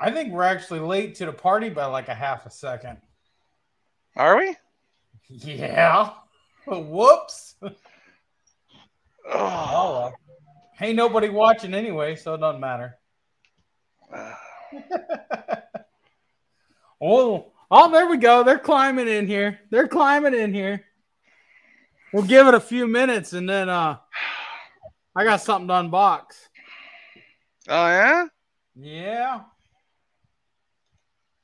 I think we're actually late to the party by like a half a second. Are we? Yeah. Whoops. Oh. Well. Ain't nobody watching anyway, so it doesn't matter. Oh, there we go. They're climbing in here. They're climbing in here. We'll give it a few minutes and then I got something to unbox. Oh, yeah? Yeah.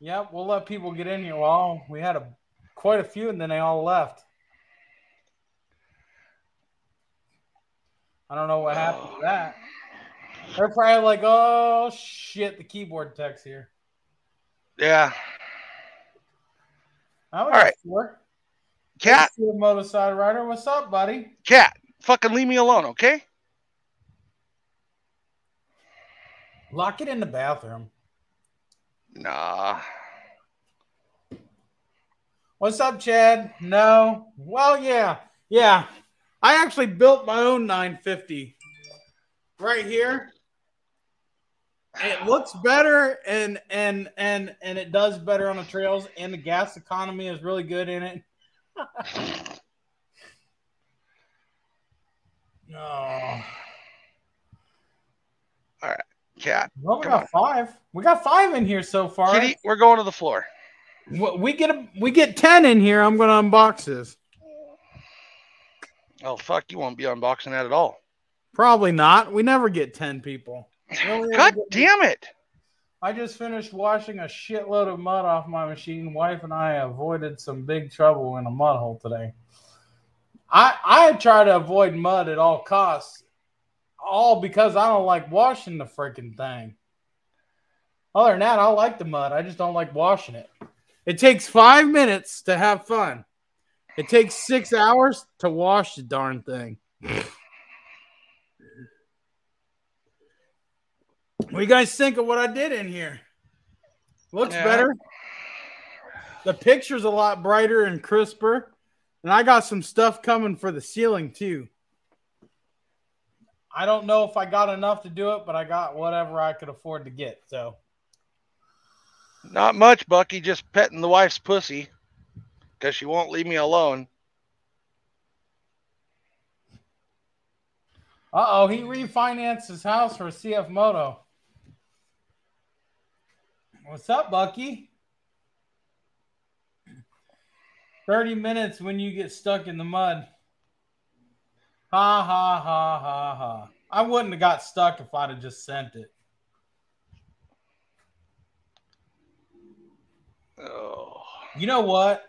Yep, we'll let people get in here. Well, we had quite a few and then they all left. I don't know what happened to that. They're probably like, oh, shit, the keyboard tech's here. Yeah. All right. Cat. CFMOTO Side Rider, what's up, buddy? Cat, fucking leave me alone, okay? Lock it in the bathroom. Nah. What's up, Chad? No. Well, yeah. Yeah. I actually built my own 950 right here. It looks better and it does better on the trails, and the gas economy is really good in it. No. All right, Cat. Well, we got 5. We got 5 in here so far. Kitty, we're going to the floor. We get 10 in here. I'm going to unbox this. Oh, fuck, you won't be unboxing that at all. Probably not. We never get 10 people. God damn it. I just finished washing a shitload of mud off my machine. Wife and I avoided some big trouble in a mud hole today. I try to avoid mud at all costs, all because I don't like washing the freaking thing. Other than that, I like the mud. I just don't like washing it. It takes 5 minutes to have fun. It takes 6 hours to wash the darn thing. What do you guys think of what I did in here? Looks better. The picture's a lot brighter and crisper. And I got some stuff coming for the ceiling too. I don't know if I got enough to do it, but I got whatever I could afford to get. So, not much, Bucky. Just petting the wife's pussy because she won't leave me alone. Uh-oh, he refinanced his house for a CFMOTO. What's up, Bucky? 30 minutes when you get stuck in the mud. Ha, ha, ha, ha, ha. I wouldn't have got stuck if I'd have just sent it. Oh. You know what?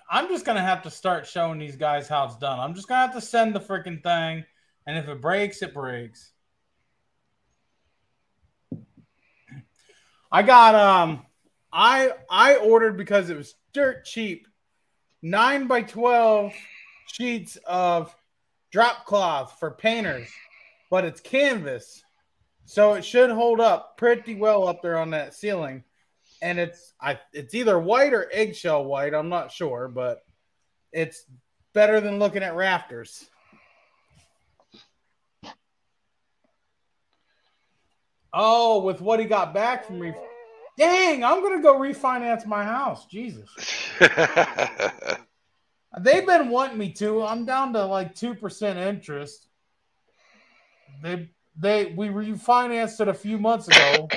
I'm just going to have to start showing these guys how it's done. I'm just going to have to send the freaking thing, and if it breaks, it breaks. I got, I ordered because it was dirt cheap. 9x12 sheets of drop cloth for painters, but it's canvas, so it should hold up pretty well up there on that ceiling. And it's either white or eggshell white. I'm not sure, but it's better than looking at rafters. Oh, with what he got back from me. Dang, I'm going to go refinance my house. Jesus. They've been wanting me to. I'm down to like 2% interest. We refinanced it a few months ago.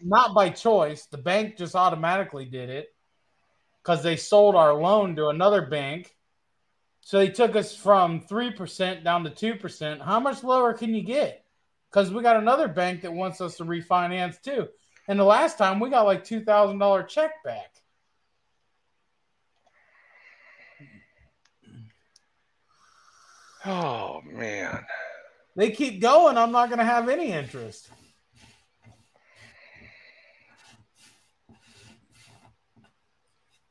Not by choice. The bank just automatically did it because they sold our loan to another bank. So they took us from 3% down to 2%. How much lower can you get? Because we got another bank that wants us to refinance too. And the last time we got like $2,000 check back. Oh, man. They keep going. I'm not going to have any interest.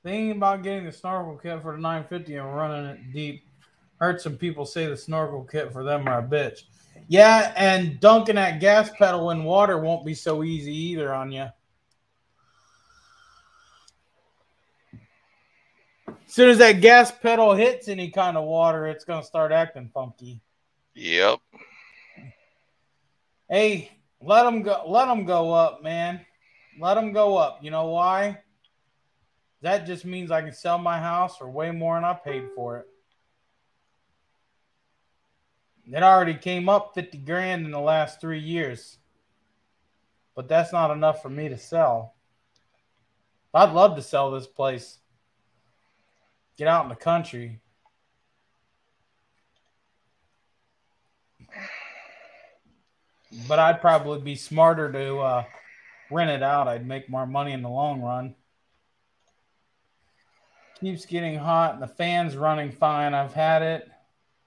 Thinking about getting the snorkel kit for the 950 and running it deep. Heard some people say the snorkel kit for them are a bitch. Yeah, and dunking that gas pedal in water won't be so easy either on you. As soon as that gas pedal hits any kind of water, it's going to start acting funky. Yep. Hey, let them go up, man. Let them go up. You know why? That just means I can sell my house for way more than I paid for it. It already came up 50 grand in the last 3 years. But that's not enough for me to sell. I'd love to sell this place. Get out in the country. But I'd probably be smarter to rent it out. I'd make more money in the long run. Keeps getting hot and the fan's running fine. I've had it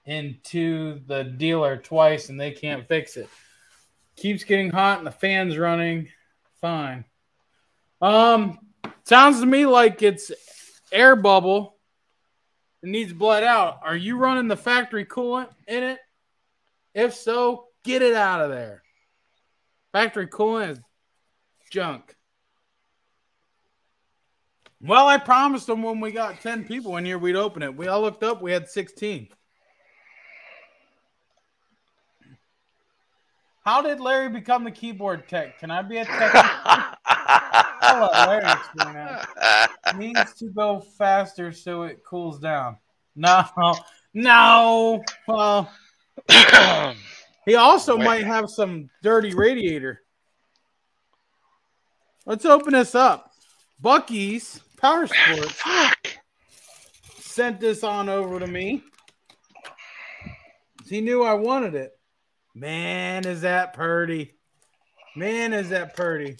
into the dealer twice and they can't fix it. Keeps getting hot and the fan's running fine. Sounds to me like it's air bubble. It needs bled out. Are you running the factory coolant in it? If so, get it out of there. Factory coolant is junk. Well, I promised them when we got 10 people in here, we'd open it. We all looked up, we had 16. How did Larry become the keyboard tech? Can I be a tech? I'll let Larry explain that. Needs to go faster so it cools down. No. Well, he also might have some dirty radiator. Let's open this up. Bucky's Power Sports sent this on over to me. He knew I wanted it. Man, is that purty. Man, is that purty.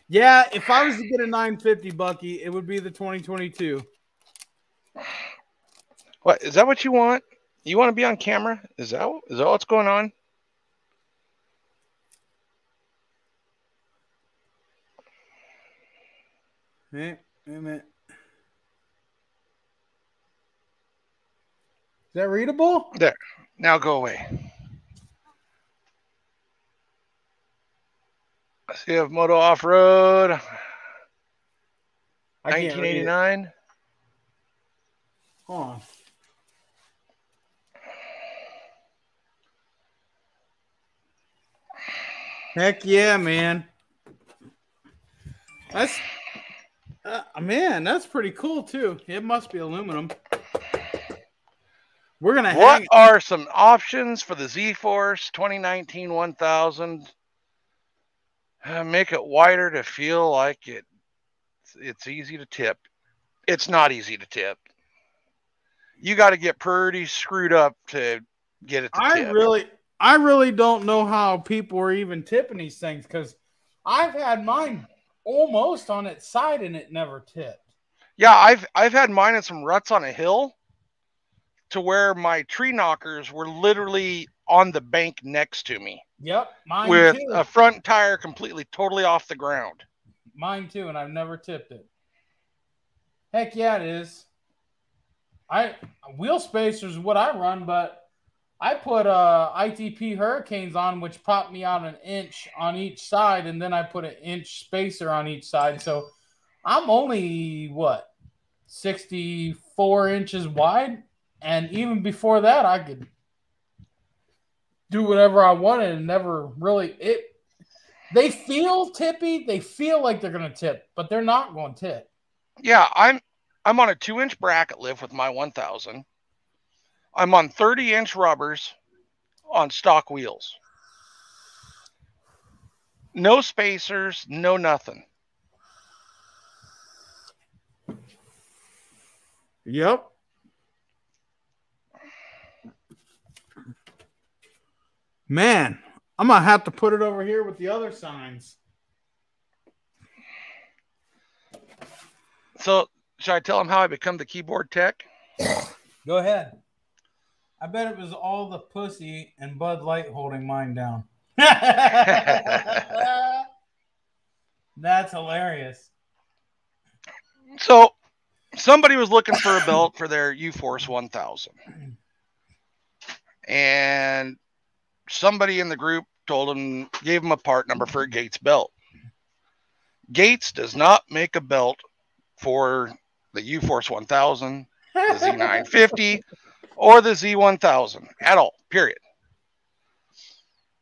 Yeah, if I was to get a 950 Bucky, it would be the 2022. What, is that what you want? You want to be on camera? Is that what's going on? Wait a minute. Is that readable? There. Now go away. CFMOTO Off-Road. 1989. Hold on. Heck yeah, man. That's that's pretty cool too. It must be aluminum. We're gonna. What are some options for the Z-Force 2019 1000? Make it wider to feel like it's easy to tip. It's not easy to tip. You got to get pretty screwed up to get it to tip. I really don't know how people are even tipping these things because I've had mine almost on its side and it never tipped. Yeah, I've had mine in some ruts on a hill to where my tree knockers were literally on the bank next to me. Yep, mine with too. A front tire totally off the ground. Mine too, and I've never tipped it. Heck yeah, it is. Wheel spacers is what I run, but I put ITP Hurricanes on, which popped me out an inch on each side, and then I put an inch spacer on each side. So I'm only 64 inches wide, and even before that, I could do whatever I wanted and never really they feel tippy. They feel like they're going to tip, but they're not going to tip. Yeah, I'm on a 2-inch bracket lift with my 1000. I'm on 30-inch rubbers on stock wheels. No spacers, no nothing. Yep. Man, I'm going to have to put it over here with the other signs. So, should I tell them how I become the keyboard tech? Go ahead. I bet it was all the pussy and Bud Light holding mine down. That's hilarious. So, somebody was looking for a belt for their U-Force 1000. And somebody in the group gave him a part number for a Gates belt. Gates does not make a belt for the U-Force 1000, the Z950, or the Z1000 at all, period.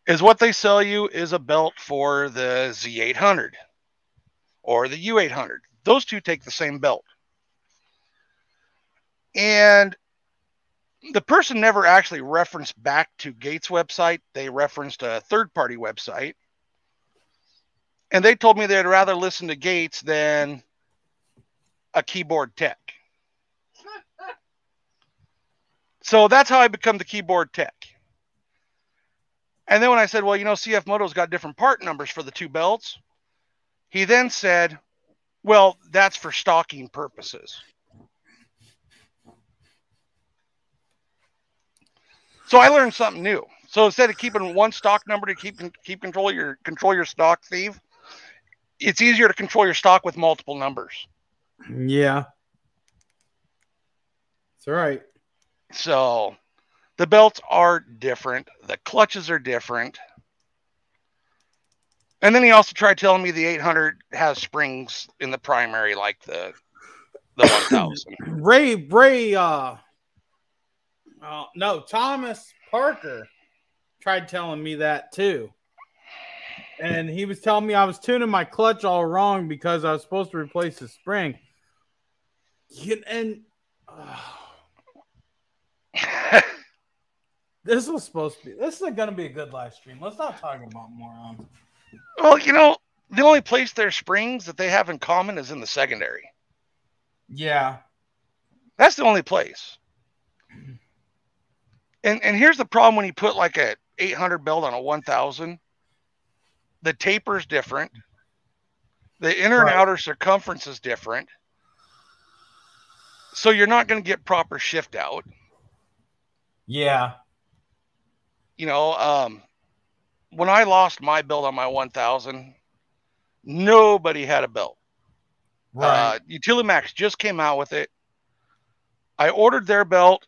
is what they sell you is a belt for the Z800 or the U800. Those two take the same belt. And the person never actually referenced back to Gates' website. They referenced a third-party website. And they told me they'd rather listen to Gates than a keyboard tech. So that's how I become the keyboard tech. And then when I said, well, you know, CFMOTO's got different part numbers for the two belts, he then said, well, that's for stocking purposes. So I learned something new. So instead of keeping one stock number to keep control your stock, Steve, it's easier to control your stock with multiple numbers. Yeah. That's right. So the belts are different. The clutches are different. And then he also tried telling me the 800 has springs in the primary like the 1000. No, Thomas Parker tried telling me that too. And he was telling me I was tuning my clutch all wrong because I was supposed to replace the spring. And this is going to be a good live stream. Let's not talk about morons. Well, you know, the only place there's springs that they have in common is in the secondary. Yeah. That's the only place. And here's the problem when you put like a 800 belt on a 1000. The taper's different. The inner and outer circumference is different. So you're not going to get proper shift out. Yeah. You know, when I lost my belt on my 1000, nobody had a belt. Right. Utilimax just came out with it. I ordered their belt.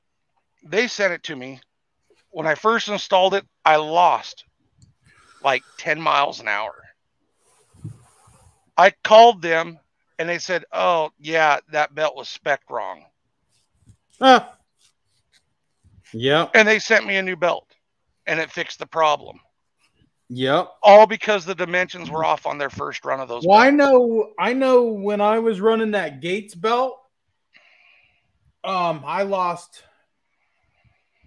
They sent it to me. When I first installed it, I lost like 10 miles an hour. I called them and they said, oh, yeah, that belt was spec'd wrong. Yep. And they sent me a new belt and it fixed the problem. Yep. All because the dimensions were off on their first run of those belts. I know when I was running that Gates belt, I lost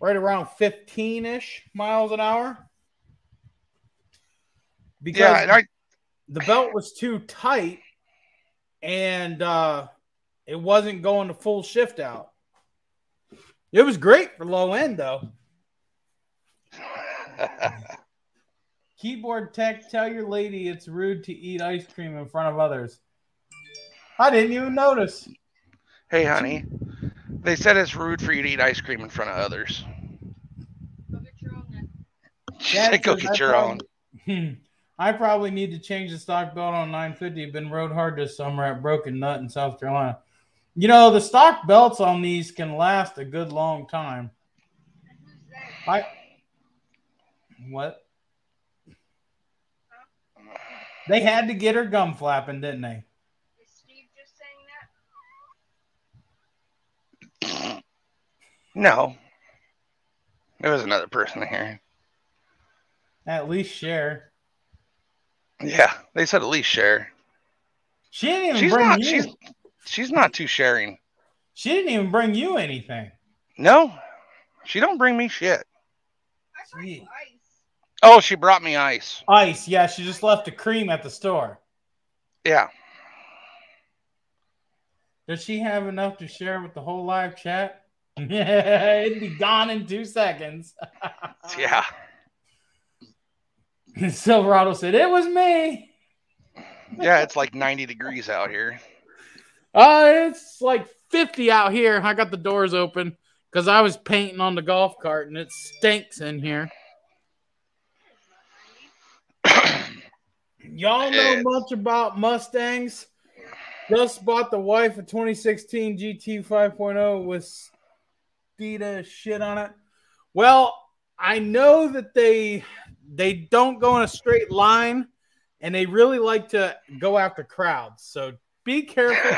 right around 15-ish miles an hour. Because the belt was too tight and it wasn't going to full shift out. It was great for low end, though. Keyboard tech, tell your lady it's rude to eat ice cream in front of others. I didn't even notice. Hey, honey, they said it's rude for you to eat ice cream in front of others. Go get your own then. She said, go get your own. I probably need to change the stock belt on 950. Been rode hard this summer at Broken Nut in South Carolina. You know, the stock belts on these can last a good long time. What? They had to get her gum flapping, didn't they? Is Steve just saying that? No. There was another person here. At least share. Yeah, they said at least share. She didn't even bring you. She's not too sharing. She didn't even bring you anything. No, she don't bring me shit. I brought you ice. Oh, she brought me ice. Ice, yeah. She just left the cream at the store. Yeah. Does she have enough to share with the whole live chat? It'd be gone in 2 seconds. Yeah. Silverado said, it was me. Yeah, it's like 90 degrees out here. It's like 50 out here. I got the doors open because I was painting on the golf cart and it stinks in here. Y'all know much about Mustangs? Just bought the wife a 2016 GT 5.0 with Steeda shit on it. Well, I know that they don't go in a straight line, and they really like to go after crowds. So be careful.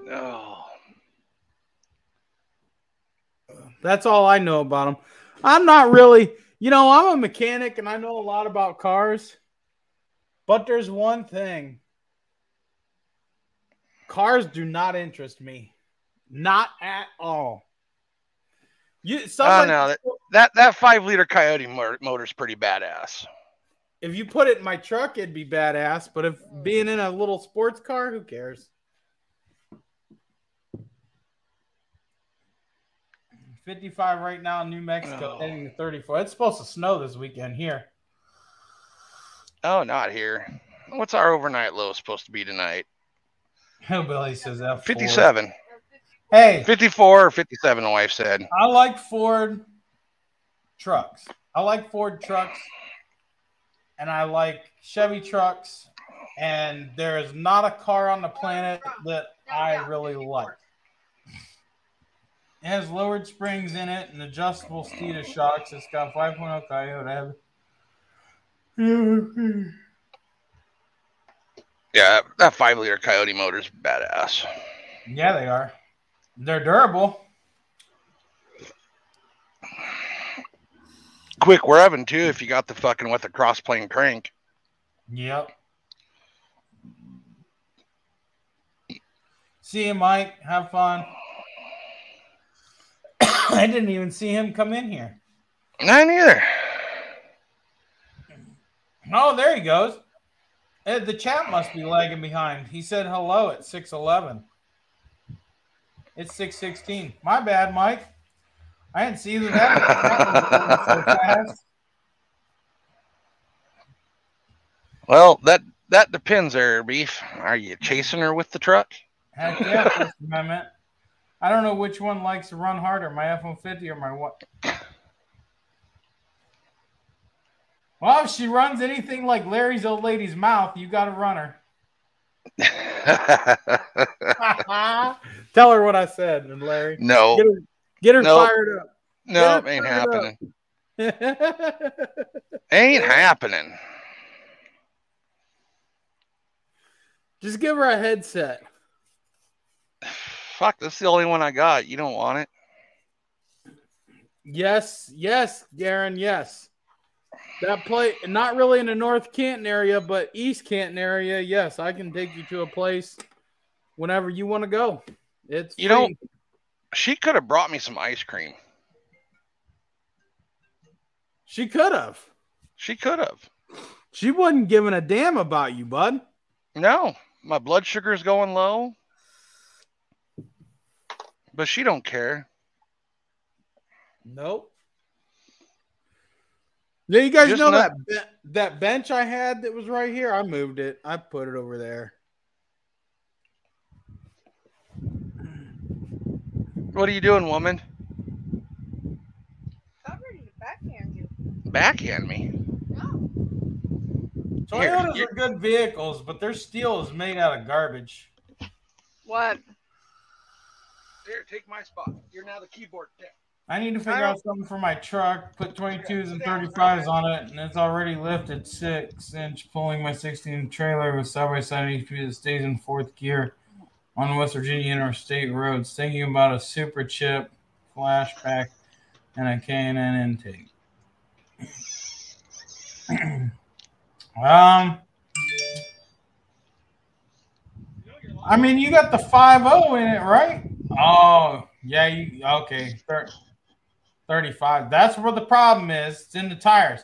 Oh. That's all I know about them. I'm not really, I'm a mechanic and I know a lot about cars. But there's one thing. Cars do not interest me. Not at all. No, that 5-liter Coyote motor's pretty badass. If you put it in my truck, it'd be badass. But if being in a little sports car, who cares? 55 right now in New Mexico, heading to 34. It's supposed to snow this weekend here. Oh, not here. What's our overnight low supposed to be tonight? Hillbilly says F4. 57. Hey. 54 or 57, the wife said. I like Ford trucks. And I like Chevy trucks. And there is not a car on the planet that I really like. It has lowered springs in it and adjustable Steeda shocks. It's got 5.0 Coyote. Yeah, that 5-liter Coyote motor's badass. Yeah, they are. They're durable. Quick revving too if you got the fucking with the cross plane crank. Yep. See you, Mike. Have fun. I didn't even see him come in here. Not either. Oh, there he goes. The chat must be lagging behind. He said hello at 6:11. It's 6:16. My bad, Mike. I didn't see that so fast. Well, that depends there, Beef. Are you chasing her with the truck? Heck yeah, First Amendment. I don't know which one likes to run harder, my F-150 or my what. Well, if she runs anything like Larry's old lady's mouth, you got to run her. Tell her what I said, and Larry. No. Get her fired up. No, it ain't happening. Ain't happening. Just give her a headset. Fuck, that's the only one I got. You don't want it? Yes, Garen, yes. That place, not really in the North Canton area, but East Canton area, yes. I can take you to a place whenever you want to go. It's free. She could have brought me some ice cream. She could have. She wasn't giving a damn about you, bud. No, my blood sugar's going low. But she don't care. Nope. Yeah, you guys know that bench I had that was right here? I moved it. I put it over there. What are you doing, woman? I'm ready to backhand you. Backhand me? No. Toyotas are good vehicles, but their steel is made out of garbage. What? Here, take my spot. You're now the keyboard tech. I need to figure out something for my truck. Put 22s and 35s on it, and it's already lifted 6-inch, pulling my 16 trailer with side-by-side HP that stays in 4th gear on the West Virginia Interstate roads. Thinking about a super chip, flashback, and a K&N intake. I mean, you got the 5.0 in it, right? Oh, yeah. Okay. 35. That's where the problem is. It's in the tires.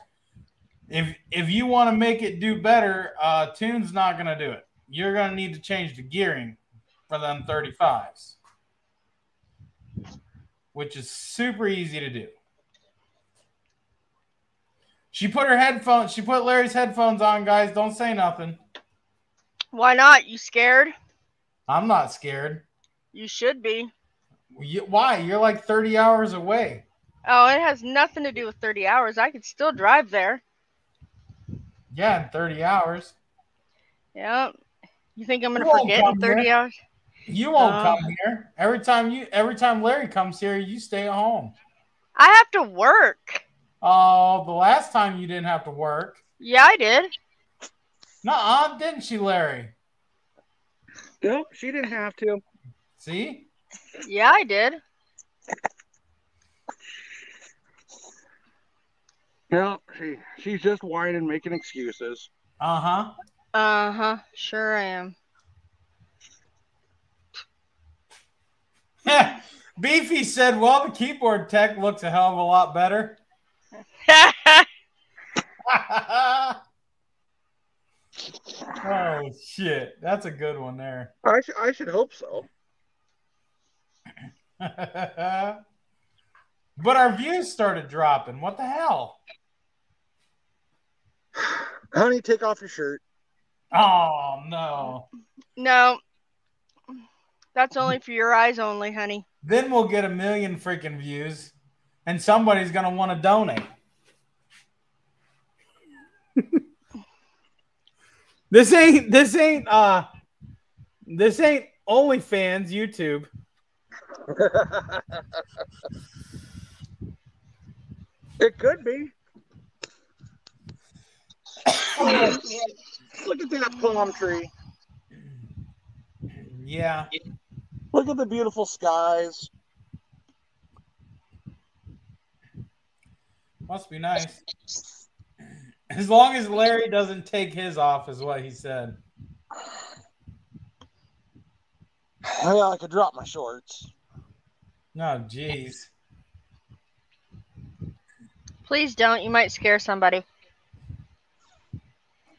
If you want to make it do better, Tune's not going to do it. You're going to need to change the gearing for them 35s, which is super easy to do. She put Larry's headphones on, guys. Don't say nothing. Why not? You scared? I'm not scared. You should be. Why? You're like 30 hours away. Oh, it has nothing to do with 30 hours. I could still drive there. Yeah, in 30 hours. Yeah. You think I'm going to forget in 30 hours? You won't come here. Every time Larry comes here, you stay at home. I have to work. Oh, the last time you didn't have to work. Yeah, I did. Nuh-uh, didn't she, Larry? No, she didn't have to. See? Yeah, I did. Well, she's just whining, making excuses. Uh-huh. Sure I am. Beefy said, well, the keyboard tech looks a hell of a lot better. Oh, shit. That's a good one there. I should hope so. But our views started dropping. What the hell? Honey, take off your shirt. Oh, no. No. That's only for your eyes only, honey. Then we'll get 1 million freaking views, and somebody's going to want to donate. This ain't OnlyFans YouTube. It could be. Look at that palm tree. Yeah. Look at the beautiful skies. Must be nice. As long as Larry doesn't take his off, is what he said. Yeah, I could drop my shorts. No, jeez. Please don't. You might scare somebody.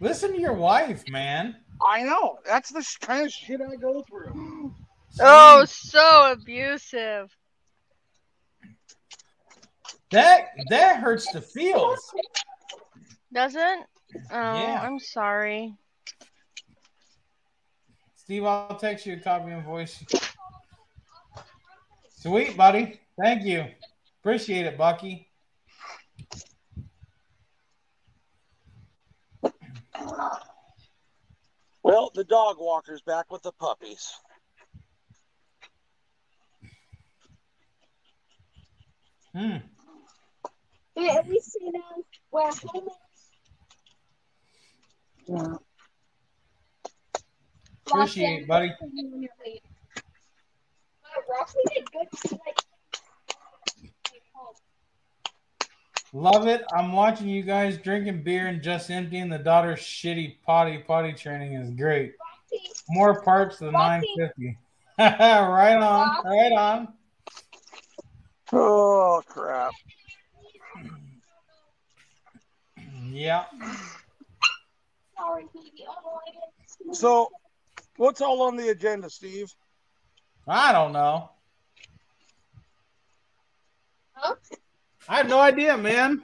Listen to your wife, man. I know. That's the kind of shit I go through. Oh, so abusive. That hurts the feels. Doesn't? Oh, Yeah. I'm sorry. Steve, I'll text you a copy of voice. Sweet, buddy. Thank you. Appreciate it, Bucky. Well, the dog walker's back with the puppies. Hmm. Yeah, we see them where home is. Yeah. Appreciate it, buddy. Love it. I'm watching you guys drinking beer and just emptying the daughter's shitty potty training is great. More parts than 950. Right on. Right on. Oh, crap. Yeah. So, what's all on the agenda, Steve? I don't know. Huh? I have no idea, man.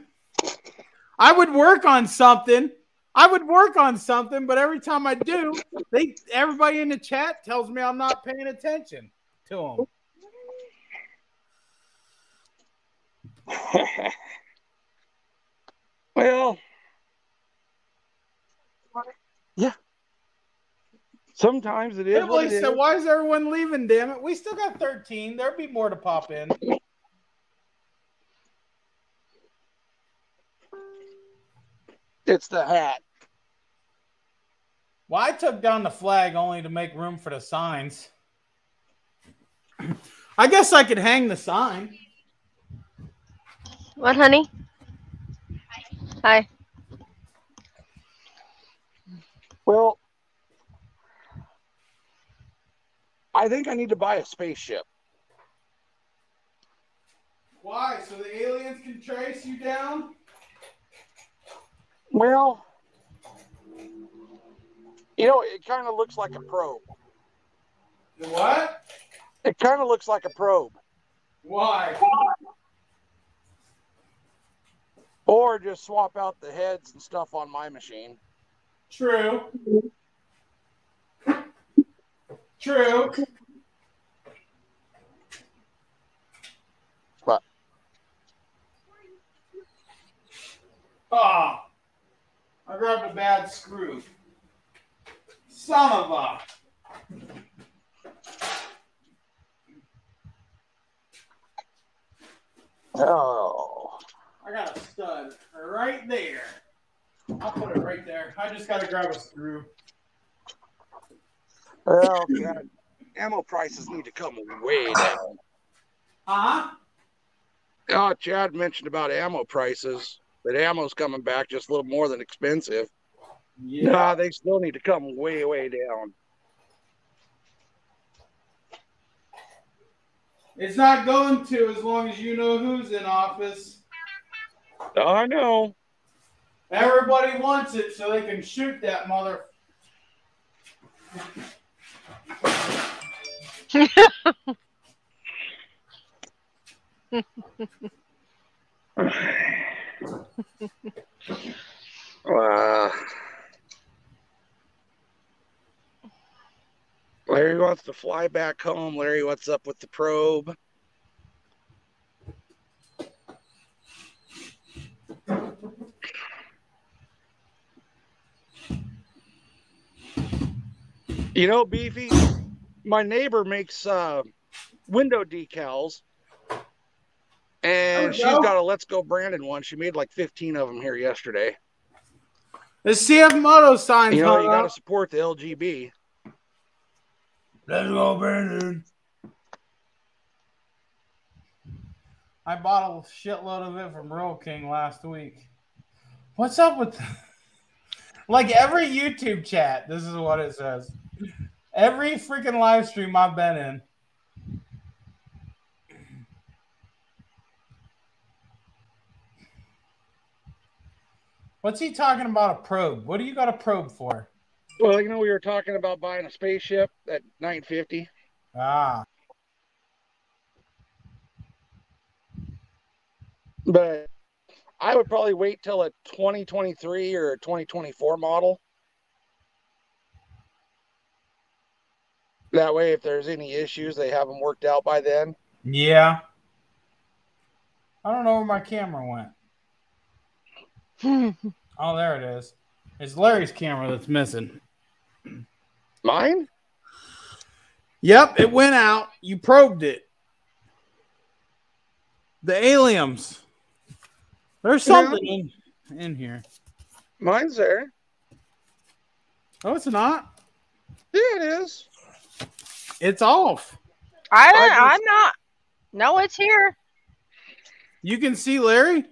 I would work on something. But every time I do, everybody in the chat tells me I'm not paying attention to them. Well, yeah. Sometimes it is. What it is. Why is everyone leaving, damn it? We still got 13. There'll be more to pop in. It's the hat. Well, I took down the flag only to make room for the signs. I guess I could hang the sign. What, honey? Hi. Well, I think I need to buy a spaceship. Why? So the aliens can trace you down? Well, you know, it kind of looks like a probe. What? It kind of looks like a probe. Why? Or just swap out the heads and stuff on my machine. True. True. What? Oh, I grabbed a bad screw. Son of a. Oh. I got a stud right there. I'll put it right there. I just got to grab a screw. Well, God, ammo prices need to come way down. Huh? Oh, Chad mentioned about ammo prices. But ammo's coming back just a little more than expensive. Yeah. Nah, they still need to come way, way down. It's not going to as long as you know who's in office. I know. Everybody wants it so they can shoot that mother. Larry wants to fly back home. Larry, what's up with the probe? You know, Beefy, my neighbor makes window decals, and she's got a Let's Go Brandon one. She made like 15 of them here yesterday. The CFMOTO signs. You know, you got to support the LGB. Let's go, Brandon. I bought a shitload of it from Royal King last week. What's up with like every YouTube chat? This is what it says. Every freaking live stream I've been in. What's he talking about a probe? What do you got a probe for? Well, you know, we were talking about buying a spaceship at $950. Ah. But I would probably wait till a 2023 or a 2024 model. That way, if there's any issues, they have them worked out by then. Yeah. I don't know where my camera went. Oh, there it is. It's Larry's camera that's missing. Mine? Yep, it went out. You probed it. The aliens. There's something in here. Mine's there. Oh, it's not. Yeah, it is. It's off. I'm not. No, it's here. You can see Larry?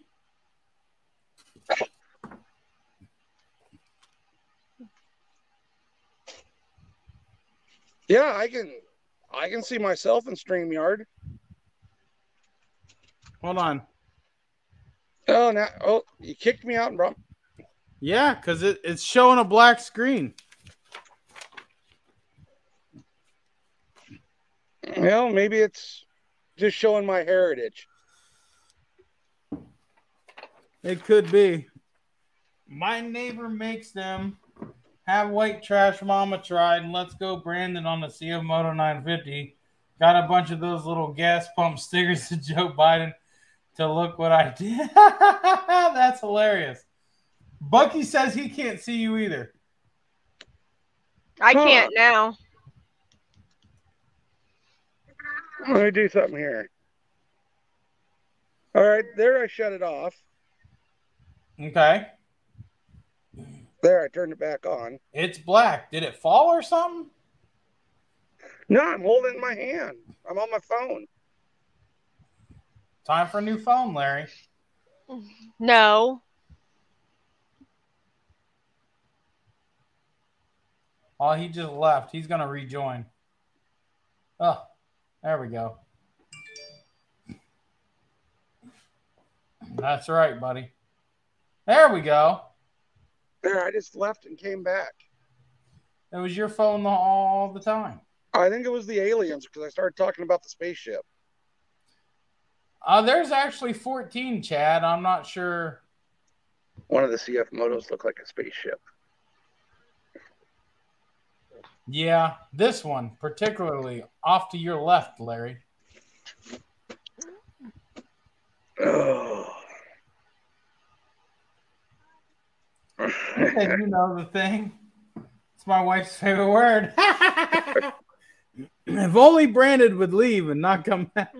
Yeah, I can see myself in StreamYard. Hold on. Oh, you kicked me out, bro. Yeah, because it's showing a black screen. Well, maybe it's just showing my heritage. It could be. My neighbor makes them. Have white trash mama tried, and let's go Brandon on the CFMOTO 950. Got a bunch of those little gas pump stickers to Joe Biden to look what I did. That's hilarious. Bucky says he can't see you either. I can't now. Let me do something here. All right, there I shut it off. Okay. There, I turned it back on. It's black. Did it fall or something? No, I'm holding it in my hand. I'm on my phone. Time for a new phone, Larry. No. Oh, he just left. He's going to rejoin. Oh, there we go. That's right, buddy. There we go. There, I just left and came back. It was your phone all the time. I think it was the aliens because I started talking about the spaceship. There's actually 14, Chad. I'm not sure. One of the CFMOTOs looked like a spaceship. Yeah, this one, particularly off to your left, Larry. Oh. And you know the thing. It's my wife's favorite word. If only Brandon would leave and not come back.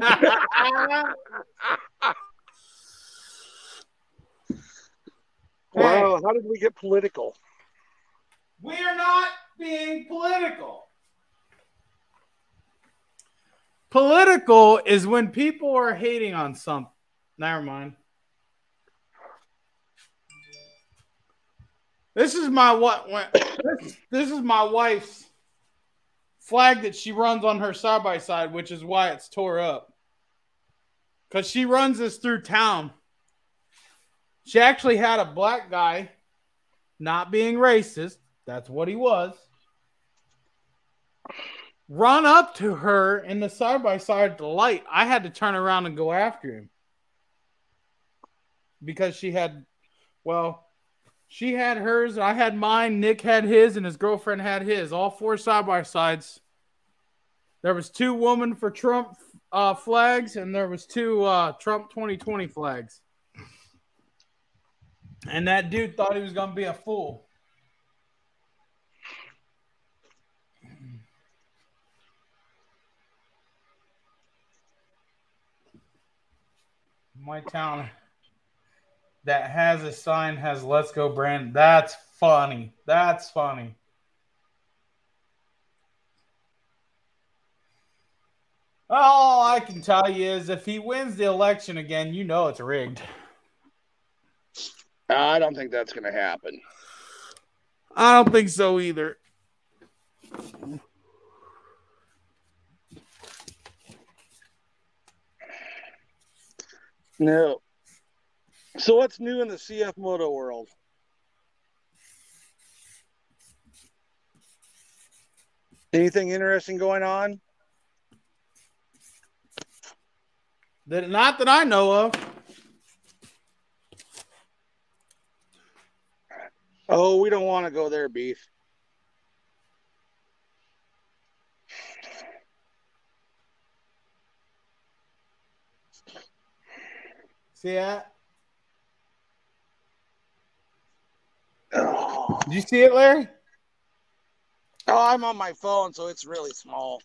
Wow, how did we get political? We are not being political. Political is when people are hating on something. Never mind. This is my this is my wife's flag that she runs on her side by side, which is why it's tore up. Because she runs this through town. She actually had a black guy, not being racist, that's what he was, run up to her in the side by side at the light. I had to turn around and go after him. Because she had, well, she had hers, I had mine, Nick had his, and his girlfriend had his. All 4 side by sides. There was 2 women for Trump flags, and there was 2 Trump 2020 flags. And that dude thought he was going to be a fool. My town that has a sign has "Let's Go Brandon." That's funny. That's funny. All I can tell you is if he wins the election again, you know it's rigged. I don't think that's going to happen. I don't think so either. No. So what's new in the CFMOTO world? Anything interesting going on? Not that I know of. Oh, we don't want to go there, Beef. See that? Oh. Did you see it, Larry? Oh, I'm on my phone, so it's really small.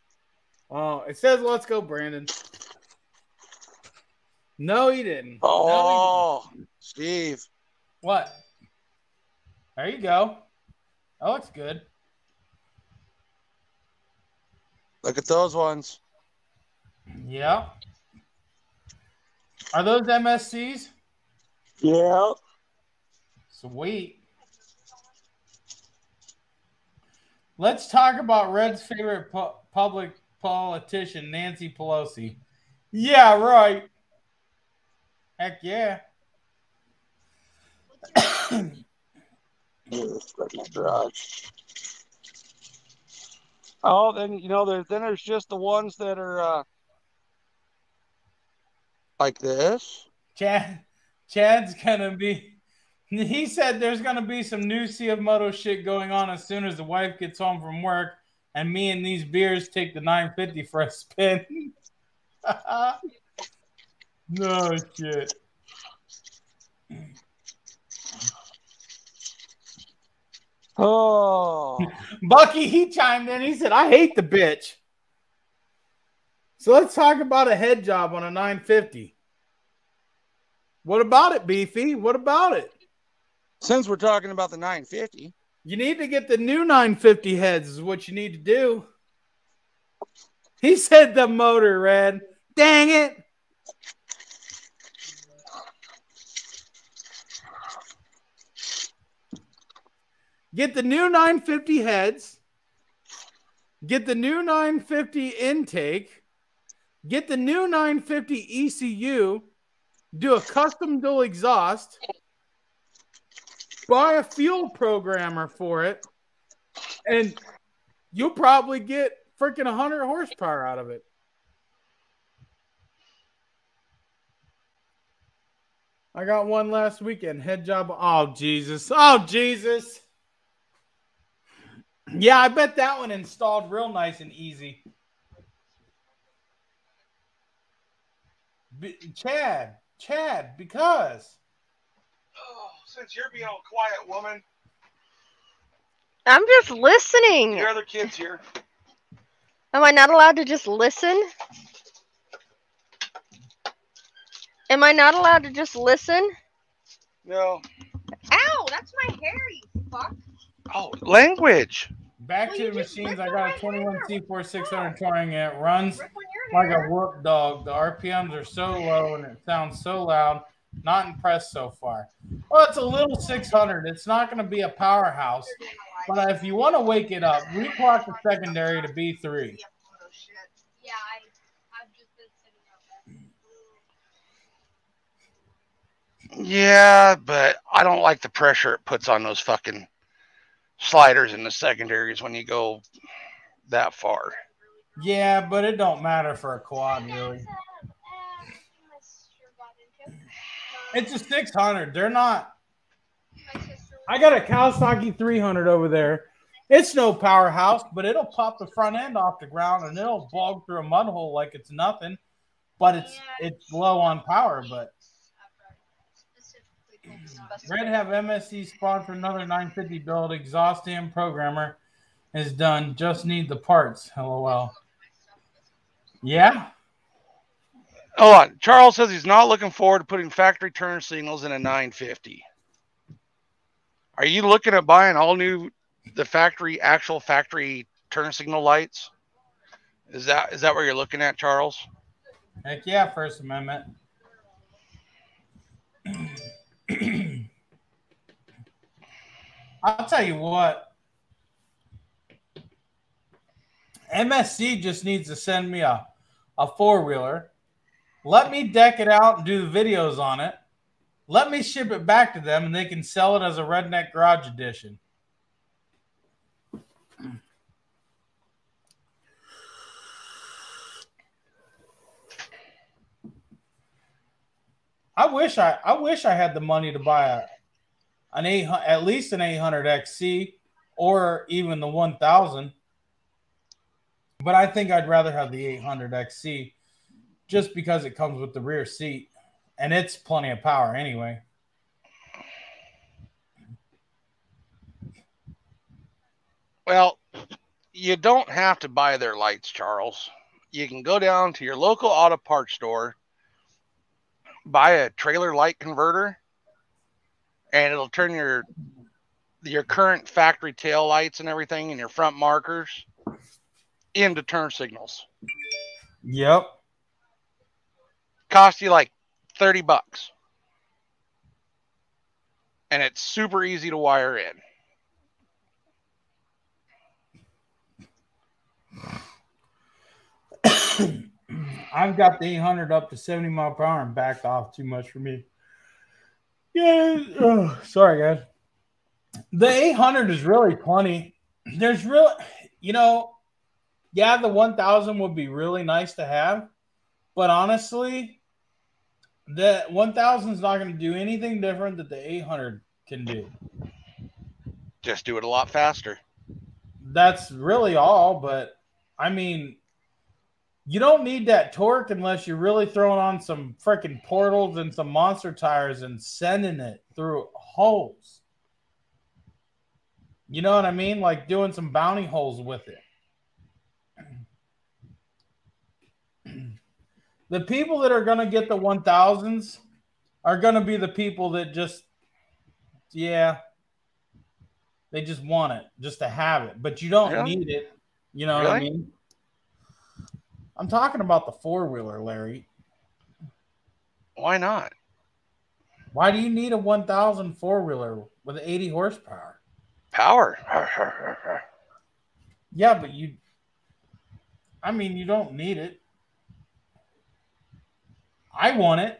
Oh, it says "Let's Go Brandon." No, he didn't. Oh, no, Steve. What? There you go. That looks good. Look at those ones. Yeah. Are those MSCs? Yeah. Sweet. Let's talk about Red's favorite public politician, Nancy Pelosi. Yeah, right. Heck yeah. Oh, then there's just the ones that are like this. Chad's gonna be. He said there's gonna be some new CFMOTO shit going on as soon as the wife gets home from work, and me and these beers take the 950 for a spin. No shit. Oh, Bucky, he chimed in. He said, "I hate the bitch." So let's talk about a head job on a 950. What about it, Beefy? What about it? Since we're talking about the 950, you need to get the new 950 heads. Is what you need to do. He said the motor, Red. Dang it. Get the new 950 heads. Get the new 950 intake. Get the new 950 ECU. Do a custom dual exhaust. Buy a fuel programmer for it. And you'll probably get freaking 100 horsepower out of it. I got one last weekend. Head job. Oh, Jesus. Oh, Jesus. Yeah, I bet that one installed real nice and easy. Chad, because. Oh, since you're being all quiet, woman. I'm just listening. Your other kids here. Am I not allowed to just listen? Am I not allowed to just listen? No. Ow, that's my hair, you fuck. Oh, language. Back to the machines. I got a 21 C4 600 touring. It runs like a whoop dog. The RPMs are so low and it sounds so loud. Not impressed so far. Well, it's a little 600. It's not going to be a powerhouse. But if you want to wake it up, reclock the secondary to B3. Yeah, but I don't like the pressure it puts on those fucking sliders in the secondaries when you go that far. Yeah, but it don't matter for a quad, really. It's a 600. They're not. I got a Kawasaki 300 over there. It's no powerhouse, but it'll pop the front end off the ground and it'll bog through a mud hole like it's nothing. But it's low on power. But Red have MSC sponsor another 950 build. Exhaust dam programmer is done. Just need the parts. LOL. Yeah. Hold on. Charles says he's not looking forward to putting factory turn signals in a 950. Are you looking at buying all new, actual factory turn signal lights? Is that what you're looking at, Charles? Heck yeah, First Amendment. I'll tell you what. MSC just needs to send me a four-wheeler. Let me deck it out and do the videos on it. Let me ship it back to them, and they can sell it as a Redneck Garage Edition. I wish I had the money to buy at least an 800 XC or even the 1000. But I think I'd rather have the 800 XC just because it comes with the rear seat and it's plenty of power anyway. Well, you don't have to buy their lights, Charles. You can go down to your local auto parts store, buy a trailer light converter, and it'll turn your current factory tail lights and everything and your front markers into turn signals. Yep. Cost you like $30. And it's super easy to wire in. I've got the 800 up to 70 mile per hour and backed off too much for me. Yeah. Sorry, guys. The 800 is really plenty. There's really, yeah, the 1000 would be really nice to have. But honestly, the 1000 is not going to do anything different that the 800 can do. Just do it a lot faster. That's really all. But, I mean, you don't need that torque unless you're really throwing on some freaking portals and some monster tires and sending it through holes. You know what I mean? Like doing some bounty holes with it. The people that are going to get the 1000s are going to be the people that just, they just want it, just to have it. But you don't need it. You know what I mean? I'm talking about the four-wheeler, Larry. Why not? Why do you need a 1000 four-wheeler with 80 horsepower? Power. Yeah, but you don't need it. I want it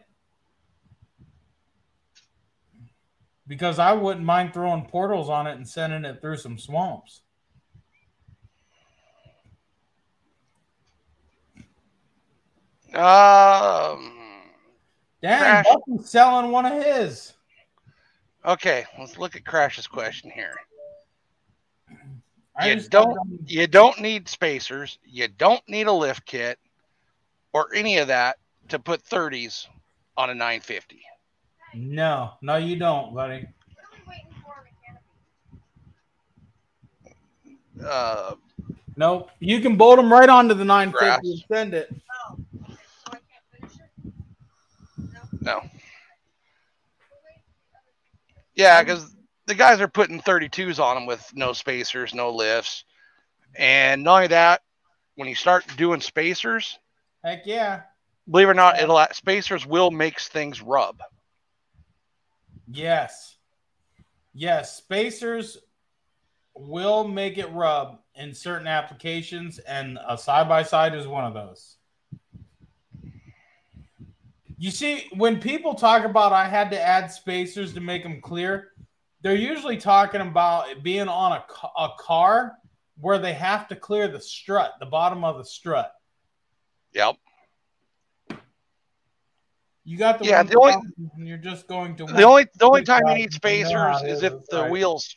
because I wouldn't mind throwing portals on it and sending it through some swamps. Dang, Bucky's selling one of his. Okay, let's look at Crash's question here. You don't need spacers. You don't need a lift kit or any of that to put 30s on a 950. No, you don't, buddy. Nope. You can bolt them right onto the 950 and send it. No. Yeah, because the guys are putting 32s on them with no spacers, no lifts. And not only that, when you start doing spacers, heck yeah. Believe it or not, spacers will make things rub. Yes. Yes. Spacers will make it rub in certain applications, and a side-by-side is one of those. You see, when people talk about I had to add spacers to make them clear, they're usually talking about it being on a car where they have to clear the strut, the bottom of the strut. Yep. You got the Yeah, one and you're just going to the only time you need spacers is if the wheels.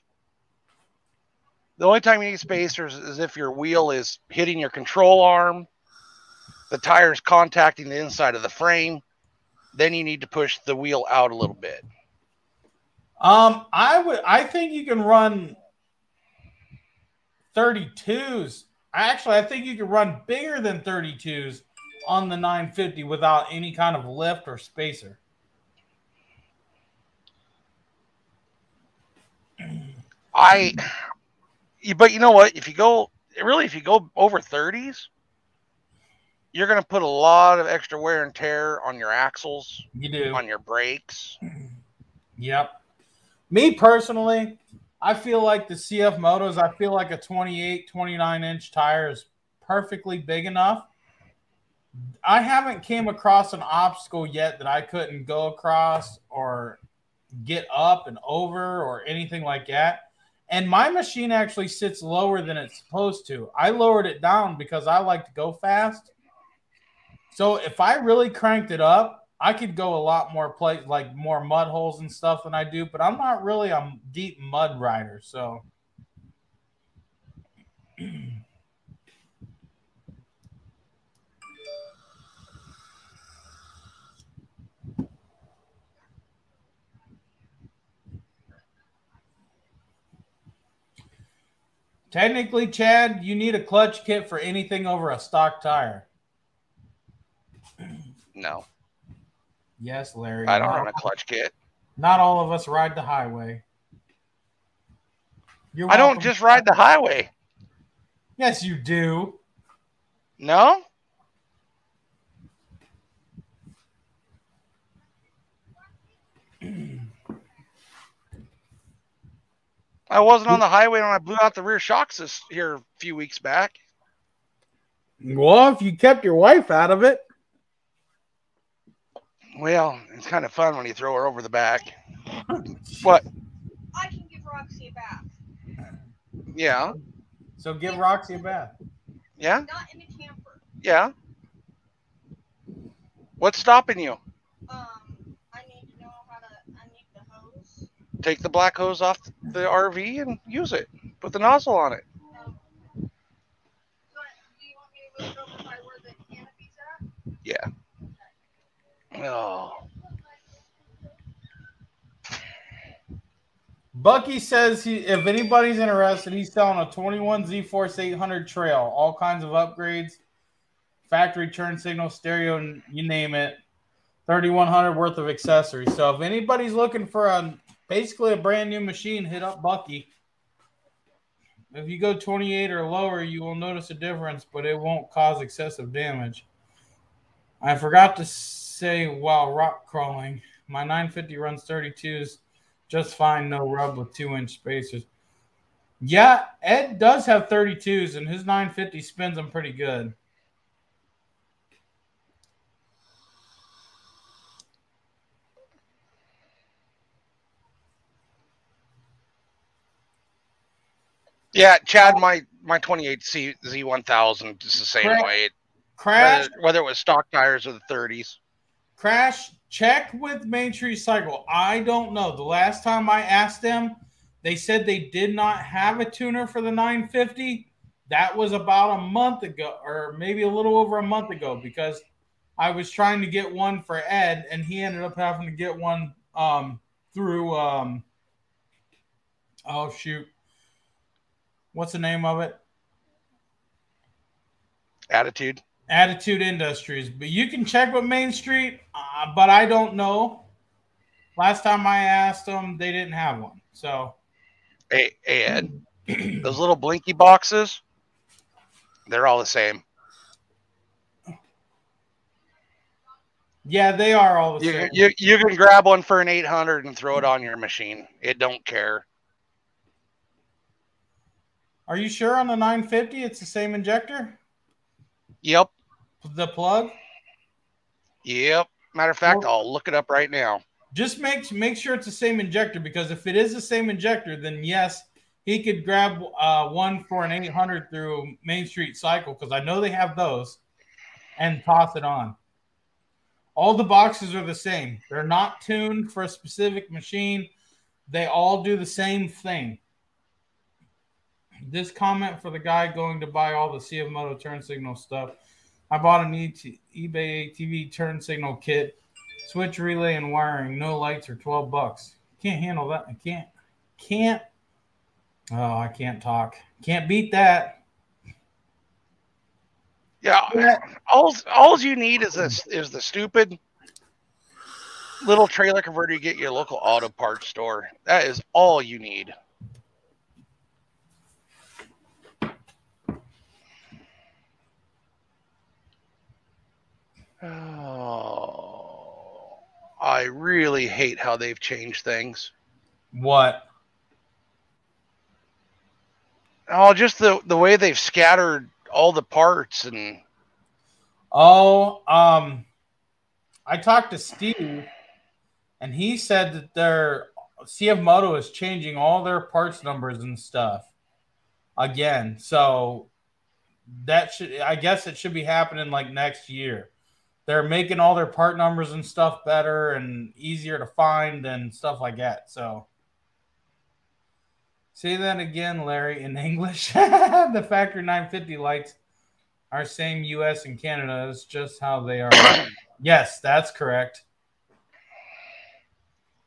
The only time you need spacers is if your wheel is hitting your control arm, the tire's contacting the inside of the frame. Then you need to push the wheel out a little bit. I think you can run 32s. I think you can run bigger than 32s on the 950 without any kind of lift or spacer. But you know what? If you go over 30s, you're going to put a lot of extra wear and tear on your axles. You do. On your brakes. Yep. Me personally, I feel like the CFMOTOs, I feel like a 28, 29-inch tire is perfectly big enough. I haven't came across an obstacle yet that I couldn't go across or get up and over or anything like that. And my machine actually sits lower than it's supposed to. I lowered it down because I like to go fast. So if I really cranked it up, I could go a lot more like more mud holes and stuff than I do, but I'm not really a deep mud rider. So technically, Chad, you need a clutch kit for anything over a stock tire. No. Yes, Larry. I don't run a clutch kit. Not all of us ride the highway. I don't just ride the highway. Yes, you do. No? I wasn't on the highway when I blew out the rear shocks here a few weeks back. Well, if you kept your wife out of it. Well, it's kind of fun when you throw her over the back. What? I can give Roxy a bath. Yeah. So give Roxy a bath. Yeah? Not in a camper. Yeah. What's stopping you? I need to know I need the hose. Take the black hose off the RV and use it. Put the nozzle on it. Do you want me to look over by where the canopy's at? Yeah. Oh. Bucky says if anybody's interested, he's selling a 21 Z-Force 800 trail, all kinds of upgrades, factory turn signal, stereo, and you name it. 3,100 worth of accessories. So if anybody's looking for basically a brand new machine, hit up Bucky. If you go 28 or lower, you will notice a difference, but it won't cause excessive damage. I forgot to say while rock crawling, my 950 runs 32s just fine, no rub with 2-inch spacers. Yeah, Ed does have 32s, and his 950 spins them pretty good. Yeah, Chad, my 28 Z1000 is the same way. Crash, whether it was stock tires or the 30s. Crash, check with Main Street Cycle. I don't know. The last time I asked them, they said they did not have a tuner for the 950. That was about a month ago, or maybe a little over a month ago, because I was trying to get one for Ed, and he ended up having to get one through oh shoot. What's the name of it? Attitude Industries. But you can check with Main Street, but I don't know. Last time I asked them, they didn't have one. So, hey Ed, those little blinky boxes, they're all the same. Yeah, they are all the same. You can grab one for an 800 and throw it on your machine. It don't care. Are you sure on the 950 it's the same injector? Yep. The plug? Yep. Matter of fact, Well, I'll look it up right now. just make sure it's the same injector, because if it is the same injector, then yes, he could grab one for an 800 through Main Street Cycle, because I know they have those, and toss it on. All the boxes are the same. They're not tuned for a specific machine. They all do the same thing. This comment for the guy going to buy all the CFMOTO turn signal stuff. I bought an eBay ATV turn signal kit, switch relay and wiring, no lights, or $12. Can't handle that. I can't. Oh, I can't talk. Can't beat that. Yeah. All you need is the stupid little trailer converter you get at your local auto parts store. That is all you need. Oh, I really hate how they've changed things. What? Oh, just the way they've scattered all the parts and. Oh, I talked to Steve, and he said that their CFMOTO is changing all their parts numbers and stuff again. So I guess it should be happening like next year. They're making all their part numbers and stuff better and easier to find and stuff like that. So say that again, Larry, in English. The factory 950 lights are same US and Canada. It's just how they are. Yes, that's correct.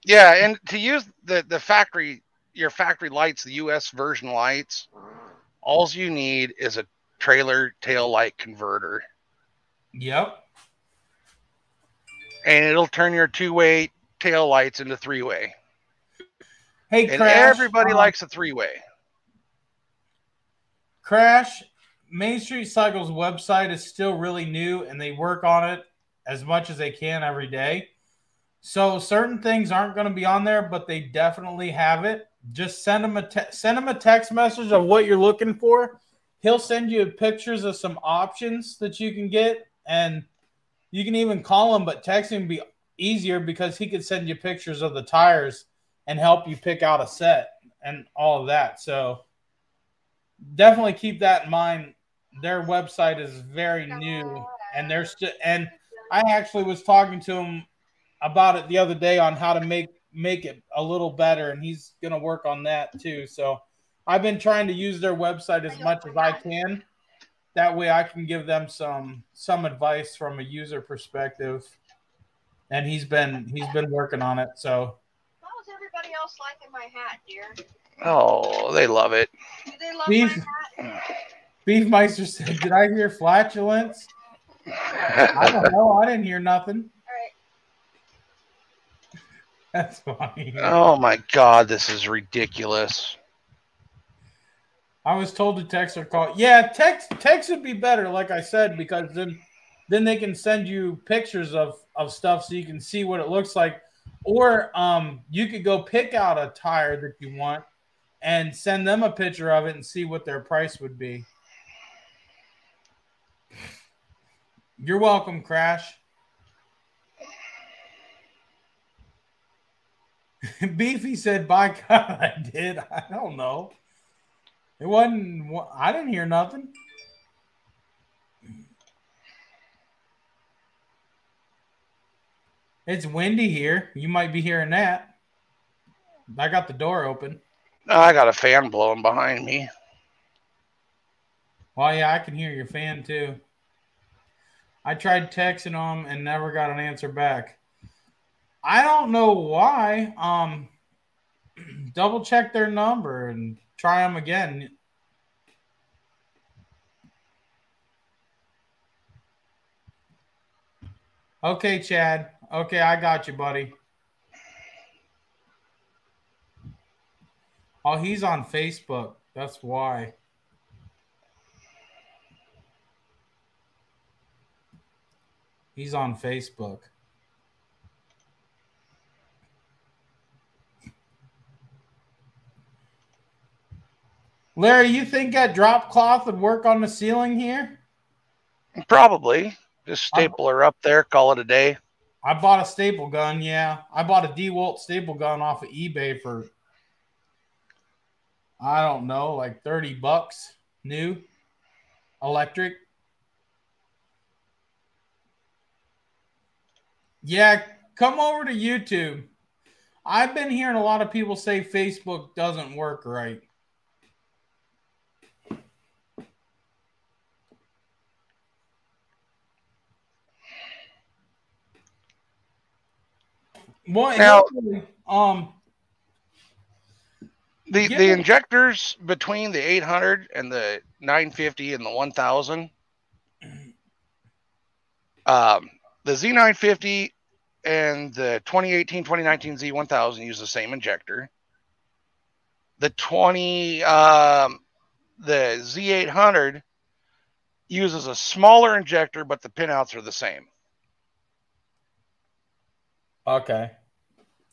Yeah, and to use the factory, your factory lights, the US version lights, all you need is a trailer tail light converter. Yep. And it'll turn your 2-way tail lights into 3-way. Hey, and Crash. Everybody likes a 3-way. Crash, Main Street Cycle's website is still really new, and they work on it as much as they can every day. So certain things aren't going to be on there, but they definitely have it. Just send him a text message of what you're looking for. He'll send you pictures of some options that you can get, and you can even call him, but texting would be easier because he could send you pictures of the tires and help you pick out a set and all of that. So definitely keep that in mind. Their website is very new, and and I actually was talking to him about it the other day on how to make it a little better, and he's going to work on that too. So I've been trying to use their website as much as I can. That way I can give them some advice from a user perspective. And he's been working on it. So how's everybody else liking my hat, dear? Oh, they love it. Do they love my hat? Beefmeister said, "Did I hear flatulence?" I don't know. I didn't hear nothing. All right. That's funny. Oh my God, this is ridiculous. I was told to text or call. Yeah, text would be better, like I said, because then they can send you pictures of stuff so you can see what it looks like. Or you could go pick out a tire that you want and send them a picture of it and see what their price would be. You're welcome, Crash. Beefy said, "By God, I did." I don't know. It wasn't. I didn't hear nothing. It's windy here. You might be hearing that. I got the door open. I got a fan blowing behind me. Well, yeah, I can hear your fan too. I tried texting them and never got an answer back. I don't know why. Double check their number and try them again. Okay, Chad. Okay, I got you, buddy. Oh, he's on Facebook. That's why. He's on Facebook. Larry, you think that drop cloth would work on the ceiling here? Probably. Just I, staple her up there, call it a day. I bought a staple gun, yeah. I bought a DeWalt staple gun off of eBay for, I don't know, like $30 new, electric. Yeah, come over to YouTube. I've been hearing a lot of people say Facebook doesn't work right. Well, Now, the injectors between the 800 and the 950 and the 1000, the Z950 and the 2018-2019 Z1000 use the same injector. The Z800 uses a smaller injector, but the pinouts are the same. Okay.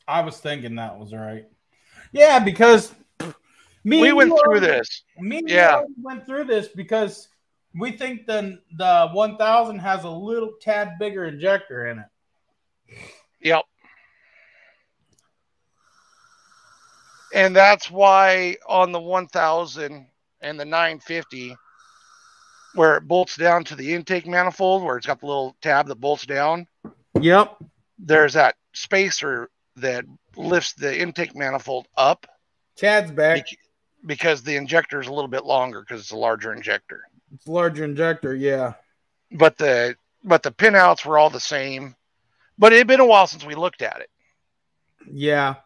I was thinking that was right. Yeah, because we went through this. We went through this because we think the 1000 has a little tad bigger injector in it. Yep. And that's why on the 1000 and the 950, where it bolts down to the intake manifold, where it's got the little tab that bolts down. Yep. There's that spacer that lifts the intake manifold up. Chad's back. Because the injector is a little bit longer because it's a larger injector. It's a larger injector, yeah. But the pinouts were all the same. But it had been a while since we looked at it. Yeah.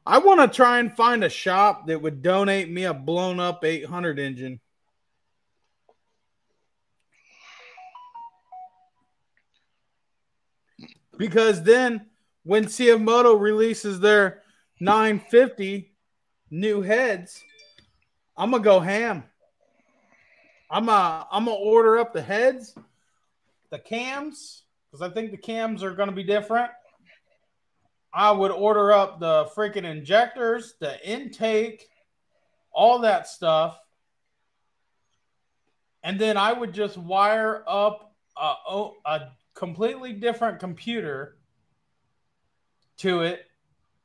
I want to try and find a shop that would donate me a blown up 800 engine. Because then when CFMOTO releases their 950 new heads, I'm going to go ham. I'm gonna order up the heads, the cams, because I think the cams are going to be different. I would order up the freaking injectors, the intake, all that stuff. And then I would just wire up a completely different computer to it,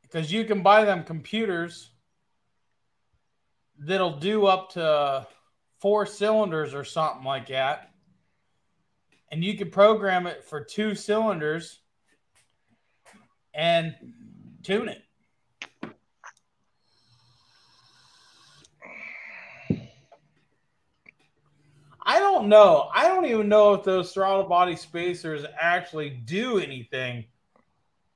because you can buy them computers that'll do up to 4 cylinders or something like that. And you can program it for 2 cylinders and tune it. I don't know. I don't even know if those throttle body spacers actually do anything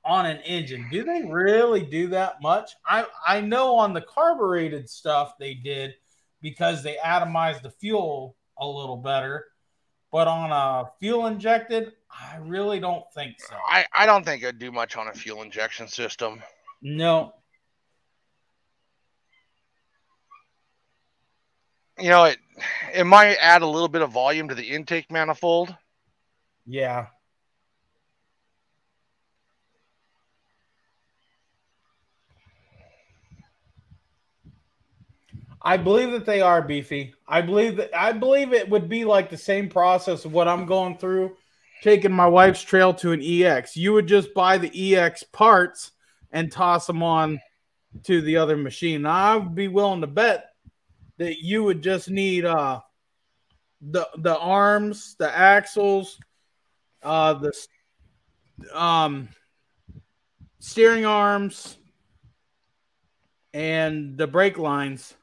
on an engine. Do they really do that much? I know on the carbureted stuff they did, because they atomized the fuel a little better. But on a fuel injected, I really don't think so. I don't think it'd do much on a fuel injection system. No. You know, it might add a little bit of volume to the intake manifold. Yeah. I believe that they are beefy. I believe it would be like the same process of what I'm going through, taking my wife's trail to an EX. You would just buy the EX parts and toss them on to the other machine. Now, I would be willing to bet that you would just need the arms, the axles, the steering arms, and the brake lines.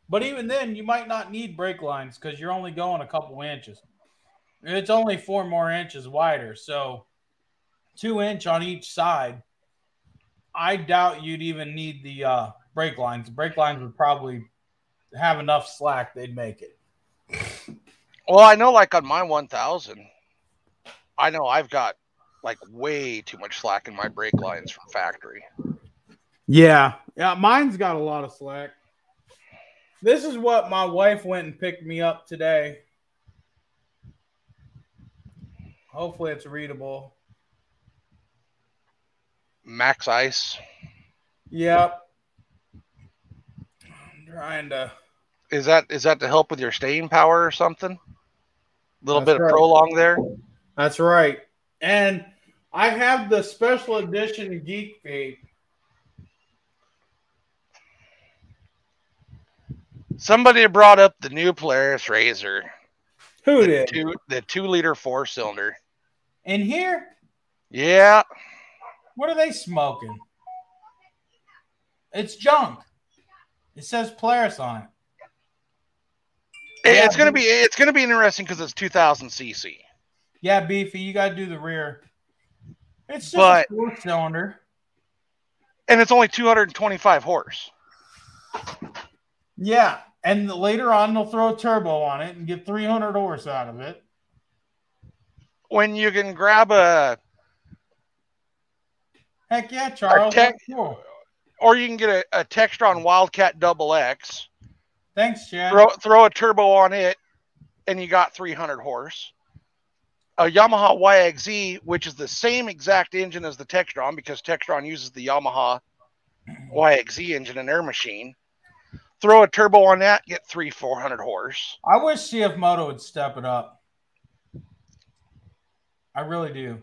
But even then, you might not need brake lines because you're only going a couple inches. It's only 4 more inches wider, so 2 inch on each side. I doubt you'd even need the brake lines. The brake lines would probably have enough slack; they'd make it. Well, I know, like on my 1000, I know I've got like way too much slack in my brake lines from factory. Yeah, mine's got a lot of slack. This is what my wife went and picked me up today. Hopefully it's readable. Max Ice. Yep. Trying to. Is that to help with your staying power or something? A little That's bit of right. prolong there. That's right. And I have the special edition Geek Vape. Somebody brought up the new Polaris Razor. Who did? The 2-liter 4-cylinder. In here? Yeah. What are they smoking? It's junk. It says Polaris on it. Yeah, It's gonna be interesting because it's 2000 cc. Yeah, Beefy, you gotta do the rear. It's just But a 4-cylinder. and it's only 225 horse. Yeah, and later on they'll throw a turbo on it and get 300 horse out of it. When you can grab a Heck yeah, Charles. That's cool. Or you can get a Textron Wildcat Double X. Thanks, Chad. Throw a turbo on it, and you got 300 horse. A Yamaha Y.X.Z, which is the same exact engine as the Textron, because Textron uses the Yamaha Y.X.Z engine in their machine. Throw a turbo on that, get 400 horse. I wish CFMOTO would step it up. I really do.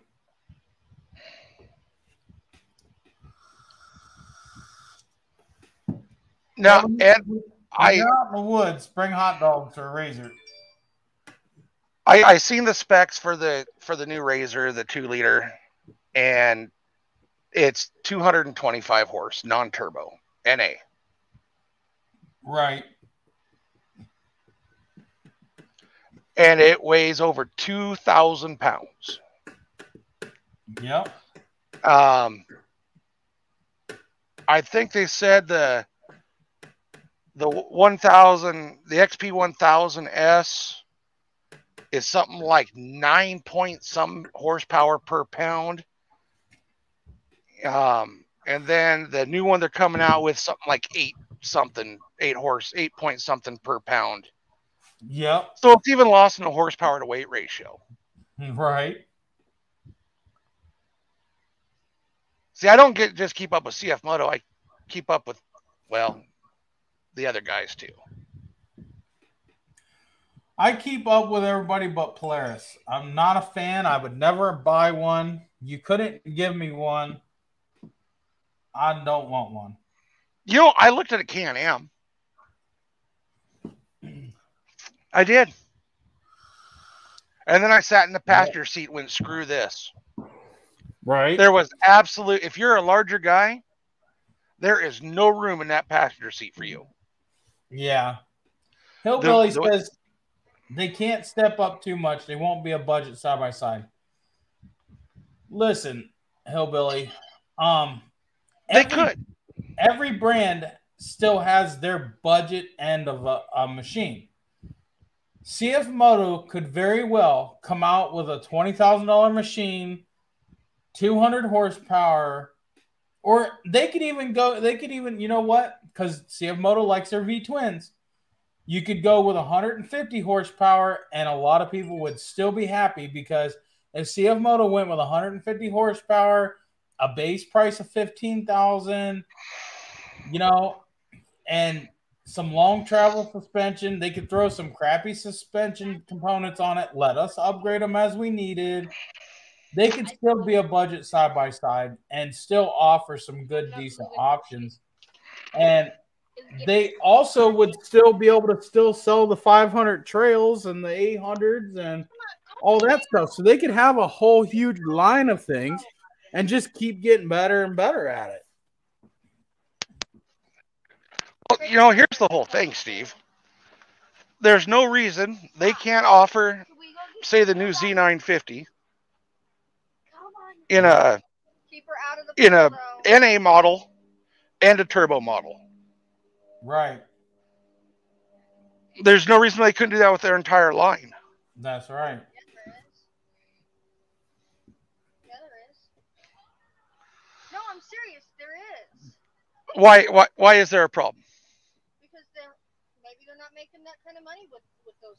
Now, When and you're out in the woods, bring hot dogs or a Razor. I seen the specs for the new Razor, the 2-liter, and it's 225 horse, non-turbo, NA. Right. And it weighs over 2,000 pounds. Yep. I think they said the 1000, the XP 1000S is something like 9 point some horsepower per pound. And then the new one they're coming out with something like 8 point something per pound. Yep. So it's even lost in a horsepower to weight ratio. Right. See, I don't just keep up with CFMOTO. I keep up with, well, the other guys too. I keep up with everybody but Polaris. I'm not a fan. I would never buy one. You couldn't give me one. I don't want one. You know, I looked at a Can-Am. I did. And then I sat in the passenger seat and went, screw this. Right. There was absolute, if you're a larger guy, there is no room in that passenger seat for you. Yeah. Hillbilly says they can't step up too much. They won't be a budget side by side. Listen, Hillbilly. Every brand still has their budget end of a machine. CFMOTO could very well come out with a $20,000 machine, 200 horsepower, or they could even, you know what? Because CFMOTO likes their V-twins. You could go with 150 horsepower, and a lot of people would still be happy, because if CFMOTO went with 150 horsepower, a base price of $15,000, you know, and some long travel suspension, they could throw some crappy suspension components on it, let us upgrade them as we needed. They could still be a budget side by side and still offer some good, decent options. And they also would still be able to still sell the 500 trails and the 800s and all that stuff. So they could have a whole huge line of things and just keep getting better and better at it. Well, you know, here's the whole thing, Steve. There's no reason they can't offer, say, the new Z950 in a NA model and a turbo model. Right. There's no reason they couldn't do that with their entire line. That's right. Yeah, there is. No, I'm serious. There is. Why is there a problem? Because maybe they're not making that kind of money with those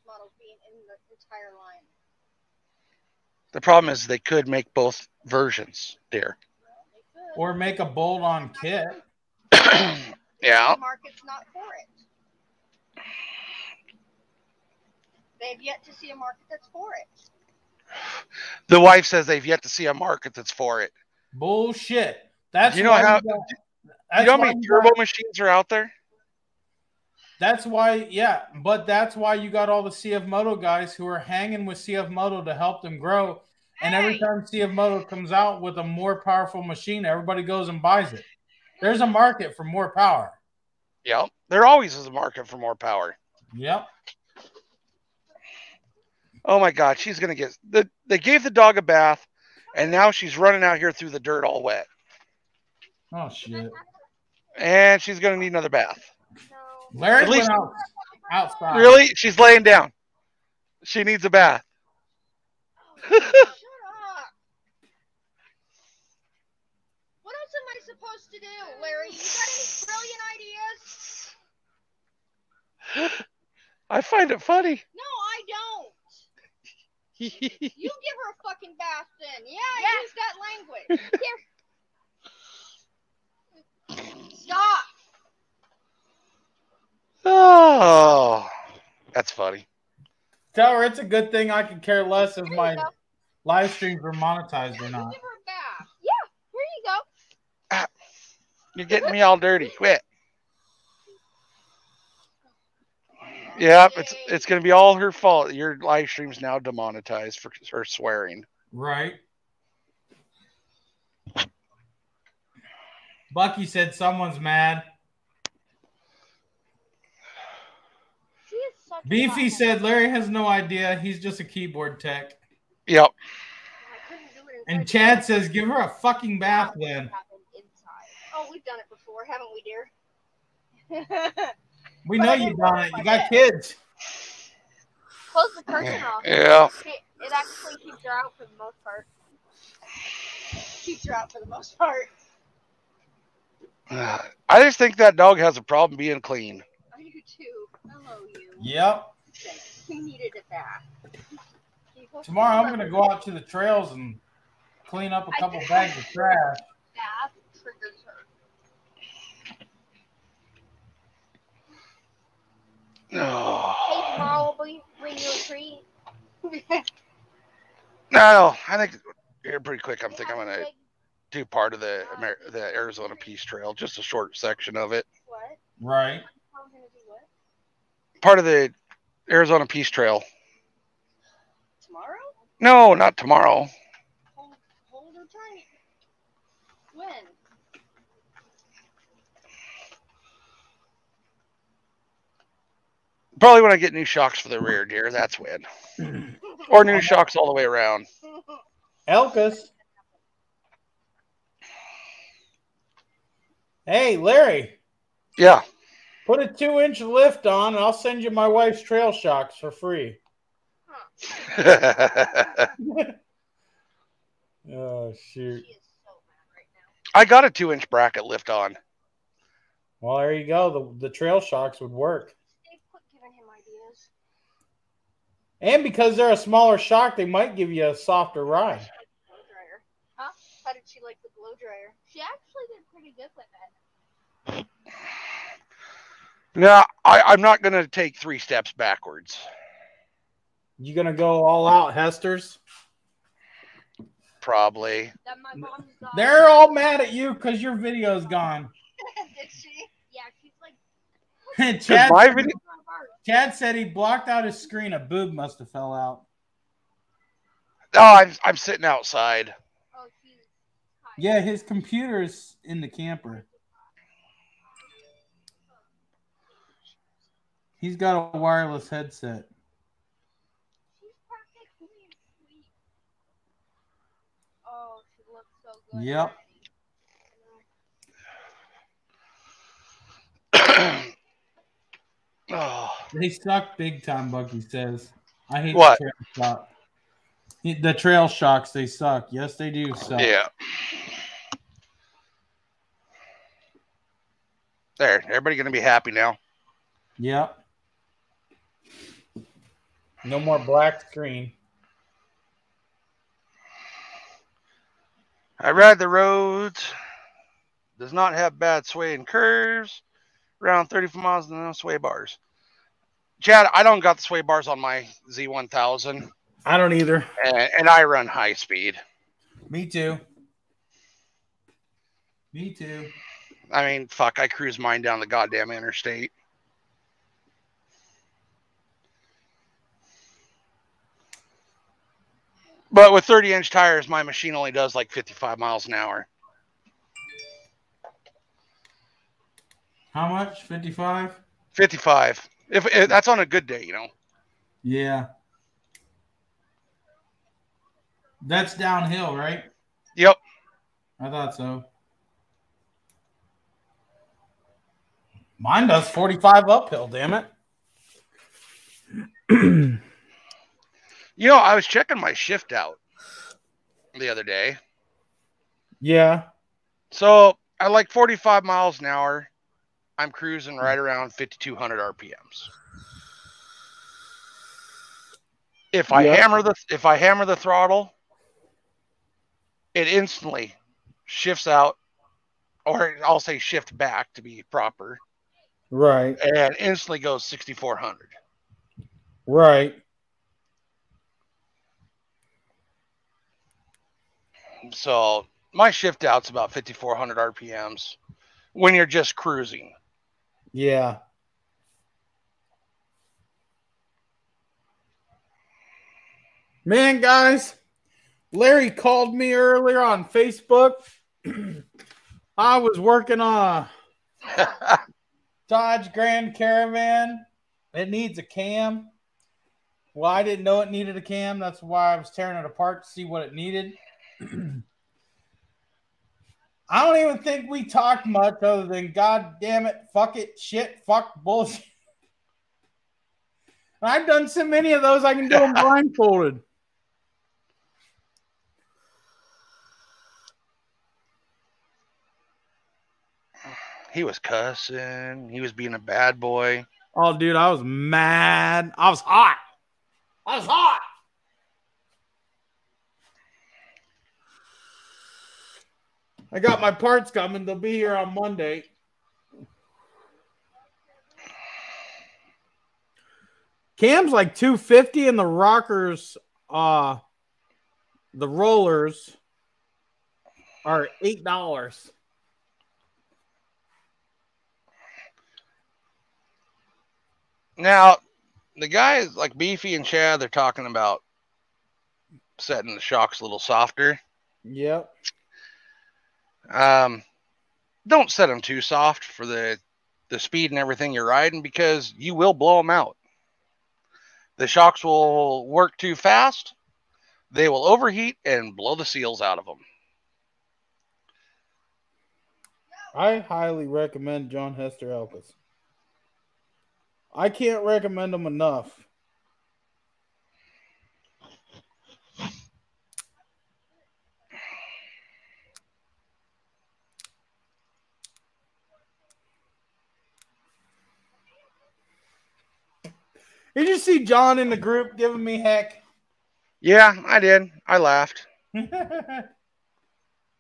models being in the entire line. The problem is they could make both versions, dear. Or make a bolt-on kit. Yeah. The market's not for it. They've yet to see a market that's for it. The wife says they've yet to see a market that's for it. Bullshit. That's You know why how? you got, You that's know how why many you turbo got, machines are out there? that's why, yeah, but that's why you got all the CFMOTO guys who are hanging with CFMOTO to help them grow. And every time CFMOTO comes out with a more powerful machine, everybody goes and buys it. There's a market for more power. Yep. There always is a market for more power. Yep. Oh my God, she's gonna get. They gave the dog a bath, and now she's running out here through the dirt all wet. Oh shit. And she's gonna need another bath. No. Larry At least- went outside. Really? She's laying down. She needs a bath. Shut up. What else am I supposed to do, Larry? You got any brilliant ideas? I find it funny. No, I don't. You give her a fucking bath then. Yeah, use that language. Stop. Oh, that's funny. Tell her it's a good thing I can care less if Here my you go. live streams are monetized or You not. give her a bath. Yeah, here you go. You're getting me all dirty. Quit. Yeah, it's gonna be all her fault. Your live stream's now demonetized for her swearing. Right. Bucky said someone's mad. She is such a Beefy butthead. said Larry has no idea. He's just a keyboard tech. Yep. I couldn't do it And inside. Chad says give her a fucking bath then. Oh, we've done it before, haven't we, dear? We But know I you've didn't done know it. if I You got did. kids. Close the curtain off. Yeah. It actually keeps her out for the most part. Keeps her out for the most part. I just think that dog has a problem being clean. I do too. Hello, you. Yep. We needed a bath. Tomorrow I'm gonna go out to the trails and clean up a couple bags of trash. Bath triggers her. Oh. Hey, tomorrow we'll bring you a treat. No, I think here pretty quick. I'm gonna do part of the Arizona Peace Trail, just a short section of it. What? Right. I'm gonna do what? Part of the Arizona Peace Trail. Tomorrow? No, not tomorrow. Hold her tight. When? Probably when I get new shocks for the rear, dear. That's when. Or new shocks all the way around. Elkus. Hey, Larry. Yeah. Put a 2-inch lift on and I'll send you my wife's trail shocks for free. Oh, shoot. She is so mad right now. I got a 2-inch bracket lift on. Well, there you go. The trail shocks would work. Steve, quit giving him ideas. And because they're a smaller shock, they might give you a softer ride. Blow dryer. Huh? How did she like the blow dryer? She actually did pretty good with it. No, I'm not going to take 3 steps backwards. You gonna go all out, Hester's? Probably. That my mom's dog. They're all mad at you because your video's gone. Did she? Yeah, she's like. Chad said he blocked out his screen. A boob must have fell out. Oh, I'm sitting outside. Oh, she's tired. Yeah, his computer's in the camper. He's got a wireless headset. She's practically asleep. Oh, she looks so good. Yep. Oh. They suck big time, Bucky says. I hate What? the trail shock. The trail shocks, they suck. Yes, they do suck. Yeah. There, everybody gonna be happy now. Yep. No more black screen. I ride the roads. Does not have bad sway and curves. around 30 miles an hour sway bars. Chad, I don't got the sway bars on my Z1000. I don't either. And I run high speed. Me too. Me too. I mean, fuck, I cruise mine down the goddamn interstate. But with 30-inch tires, my machine only does like 55 miles an hour. How much? 55? 55. If that's on a good day, you know. Yeah. That's downhill, right? Yep. I thought so. Mine does 45 uphill, damn it. You know, I was checking my shift out the other day. Yeah. So at like 45 miles an hour, I'm cruising right around 5,200 RPMs. If I hammer the throttle, it instantly shifts out, or I'll say shift back to be proper. Right. And instantly goes 6,400. Right. So my shift out's about 5,400 RPMs when you're just cruising. Yeah. Man, guys, Larry called me earlier on Facebook. I was working on a Dodge Grand Caravan. It needs a cam. Well, I didn't know it needed a cam. That's why I was tearing it apart to see what it needed. I don't even think we talked much other than God damn it, fuck it, shit, fuck, bullshit. I've done so many of those I can do them blindfolded. He was cussing. He was being a bad boy. Oh, dude, I was mad. I was hot. I was hot. I got my parts coming. They'll be here on Monday. Cam's like $250 and the rockers, the rollers are $8. Now, the guys like Beefy and Chad, they're talking about setting the shocks a little softer. Yep. Don't set them too soft for the speed and everything you're riding, because you will blow them out. The shocks will work too fast. They will overheat and blow the seals out of them. I highly recommend John Hester Elkis. I can't recommend him enough. Did you see John in the group giving me heck? Yeah, I did. I laughed.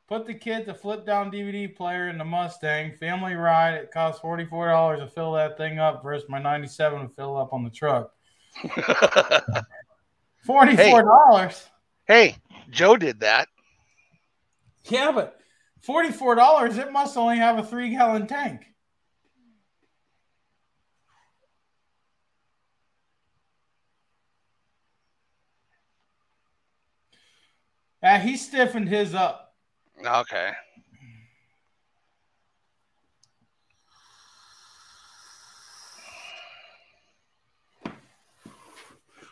Put the kid to flip down DVD player in the Mustang. Family ride. It costs $44 to fill that thing up versus my 97 to fill up on the truck. $44. Hey, Joe did that. Yeah, but $44, it must only have a 3-gallon tank. He stiffened his up. Okay.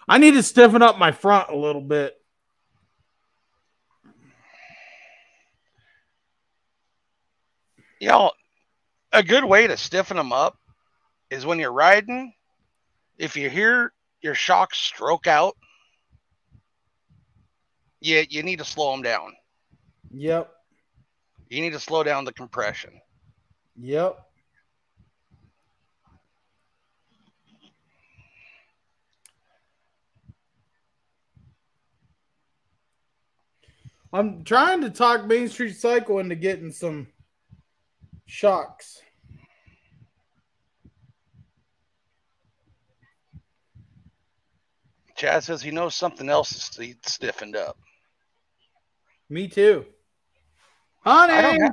I need to stiffen up my front a little bit. You know, a good way to stiffen them up is when you're riding, if you hear your shocks stroke out, you need to slow them down. Yep. You need to slow down the compression. Yep. I'm trying to talk Main Street Cycle into getting some shocks. Chad says he knows something else is stiffened up. Me too. Honey!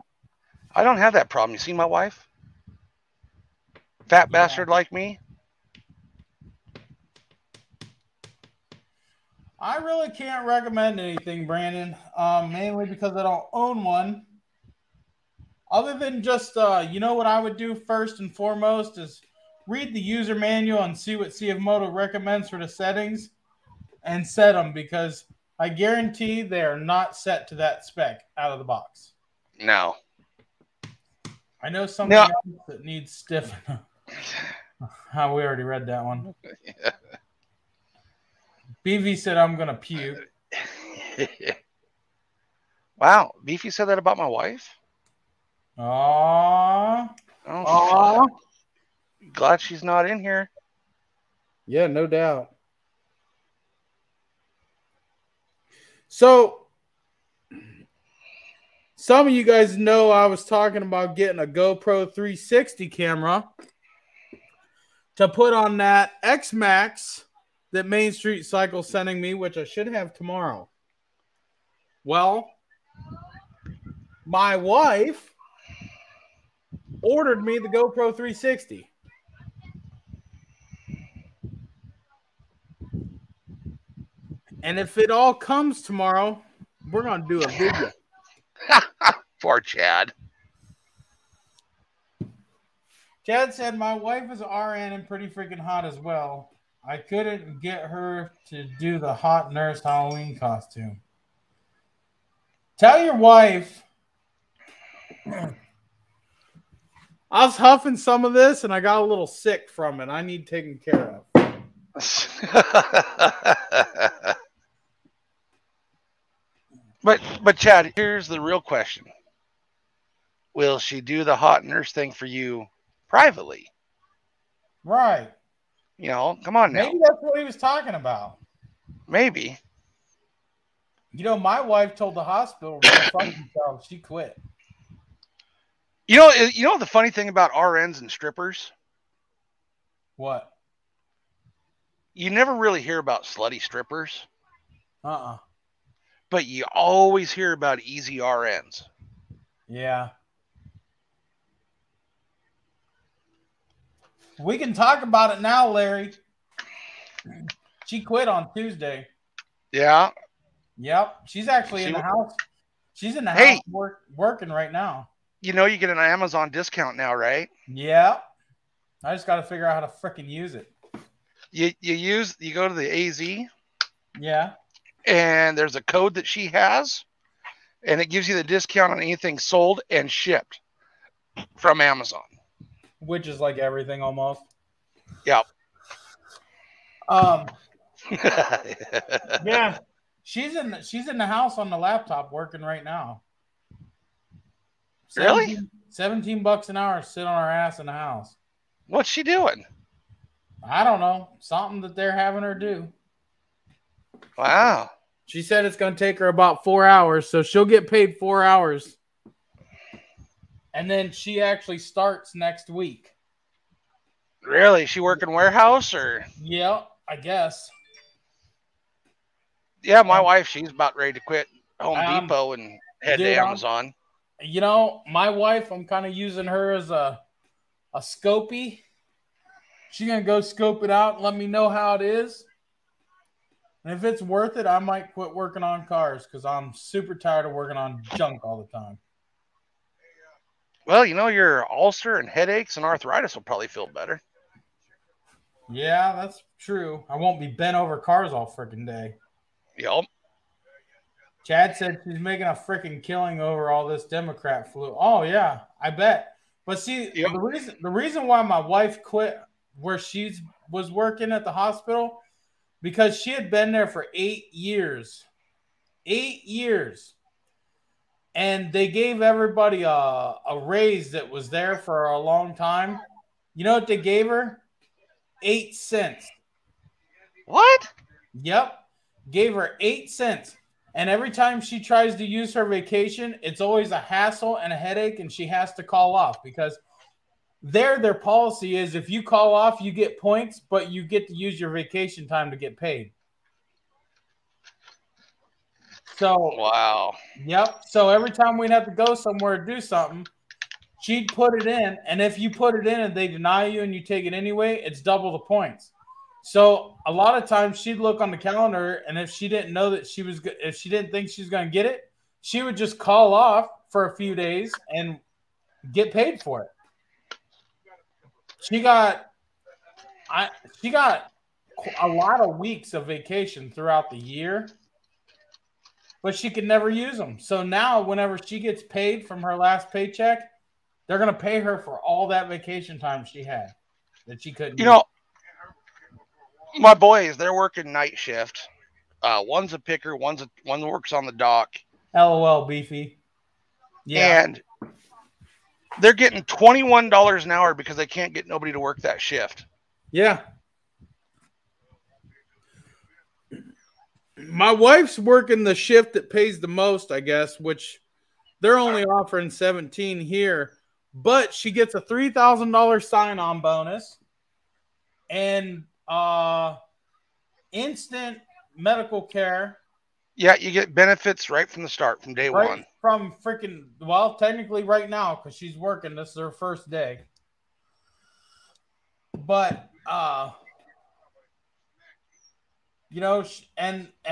I don't have that problem. You see my wife? Fat bastard like me? I really can't recommend anything, Brandon, mainly because I don't own one. Other than just, you know what I would do first and foremost is read the user manual and see what CFMOTO recommends for the settings and set them, because I guarantee they are not set to that spec out of the box. No. I know something else that needs stiffening. We already read that one. Yeah. BV said I'm going to puke. Wow. Beefy said that about my wife? Aww. Oh, fuck. Glad she's not in here. Yeah, no doubt. So, some of you guys know I was talking about getting a GoPro 360 camera to put on that X-Max that Main Street Cycle's sending me, which I should have tomorrow. Well, my wife ordered me the GoPro 360. And if it all comes tomorrow, we're going to do a video. Poor Chad. Chad said, my wife is RN and pretty freaking hot as well. I couldn't get her to do the hot nurse Halloween costume. Tell your wife. I was huffing some of this and I got a little sick from it. I need taken care of. But Chad, here's the real question. Will she do the hot nurse thing for you privately? Right. You know, come on now. Maybe that's what he was talking about. Maybe. You know, my wife told the hospital to fuck themselves. She quit. You know the funny thing about RNs and strippers? What? You never really hear about slutty strippers. Uh-uh. But you always hear about easy RNs. Yeah. We can talk about it now, Larry. She quit on Tuesday. Yeah. Yep. She's actually in the house. She's in the house working right now. You know you get an Amazon discount now, right? Yeah. I just got to figure out how to freaking use it. You go to the AZ. Yeah. And there's a code that she has, and it gives you the discount on anything sold and shipped from Amazon. Which is like everything almost. Yep. Yeah. She's in the house on the laptop working right now. Really? $17 an hour to sit on her ass in the house. What's she doing? I don't know. Something that they're having her do. Wow. She said it's going to take her about 4 hours, so she'll get paid 4 hours. And then she actually starts next week. Really? She working warehouse or? Yeah, I guess. Yeah, my wife, she's about ready to quit Home Depot and head to Amazon. You know, my wife, I'm kind of using her as a scopey. She's going to go scope it out and let me know how it is. And if it's worth it, I might quit working on cars because I'm super tired of working on junk all the time. Well, you know, your ulcer and headaches and arthritis will probably feel better. Yeah, that's true. I won't be bent over cars all freaking day. Yep. Chad said she's making a freaking killing over all this Democrat flu. Oh, yeah, I bet. But see, the reason why my wife quit where she was working at the hospital, because she had been there for 8 years. 8 years. And they gave everybody a raise that was there for a long time. You know what they gave her? 8 cents. What? Yep. Gave her 8 cents. And every time she tries to use her vacation, it's always a hassle and a headache, and she has to call off because their policy is if you call off, you get points, but you get to use your vacation time to get paid. So, Wow. yep. So every time we'd have to go somewhere to do something, she'd put it in. And if you put it in and they deny you and you take it anyway, it's double the points. So a lot of times she'd look on the calendar, and if she didn't know that if she didn't think she was going to get it, she would just call off for a few days and get paid for it. She got a lot of weeks of vacation throughout the year, but she could never use them. So now whenever she gets paid from her last paycheck, they're going to pay her for all that vacation time she had that she couldn't use. My boys, they're working night shift. One's a picker, one works on the dock. LOL, Beefy. Yeah. And they're getting $21 an hour because they can't get nobody to work that shift. Yeah. My wife's working the shift that pays the most, I guess, which they're only offering 17 here, but she gets a $3,000 sign-on bonus and instant medical care. Yeah, you get benefits right from the start, from day one. From freaking, well, technically right now, because she's working. This is her first day. But, and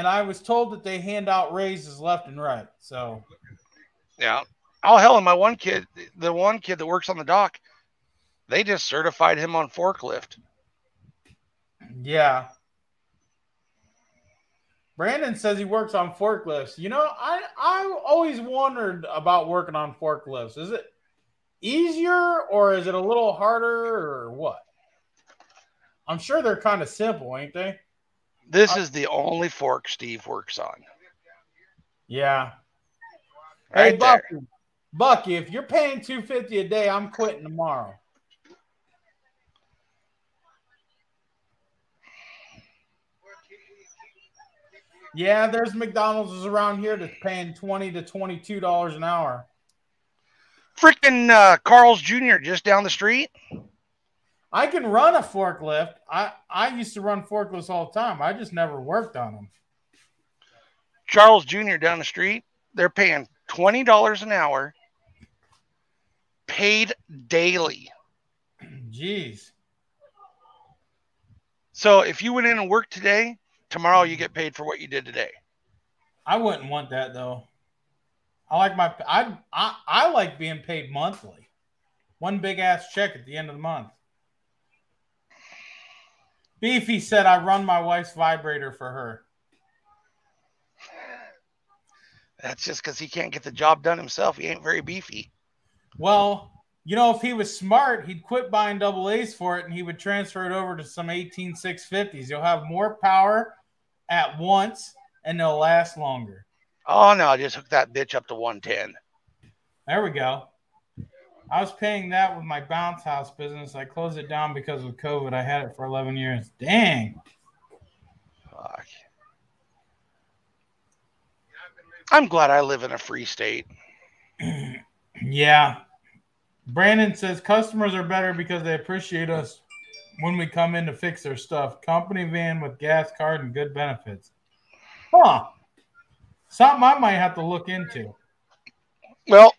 I was told that they hand out raises left and right. So, yeah. Oh, hell, and the one kid that works on the dock, they just certified him on forklift. Yeah. Brandon says he works on forklifts. I always wondered about working on forklifts. Is it easier or is it a little harder or what? I'm sure they're kind of simple, ain't they? This is the only fork Steve works on. Yeah. Right, hey, Bucky, if you're paying $250 a day, I'm quitting tomorrow. Yeah, there's McDonald's around here that's paying $20 to $22 an hour. Freaking Carl's Jr. just down the street. I can run a forklift. I used to run forklifts all the time. I just never worked on them. Charles Jr. down the street, they're paying $20 an hour, paid daily. Jeez. So if you went in and worked today, tomorrow you get paid for what you did today. I wouldn't want that though. I like being paid monthly. One big ass check at the end of the month. Beefy said I run my wife's vibrator for her. That's just because he can't get the job done himself. He ain't very beefy. Well, if he was smart, he'd quit buying double A's for it and he would transfer it over to some 18650s. You'll have more power at once and they'll last longer. Oh, no, just hook that bitch up to 110. There we go. I was paying that with my bounce house business. I closed it down because of COVID. I had it for 11 years. Dang. Fuck. I'm glad I live in a free state. Yeah. Brandon says customers are better because they appreciate us when we come in to fix their stuff. Company van with gas card and good benefits. Huh. Something I might have to look into. Well,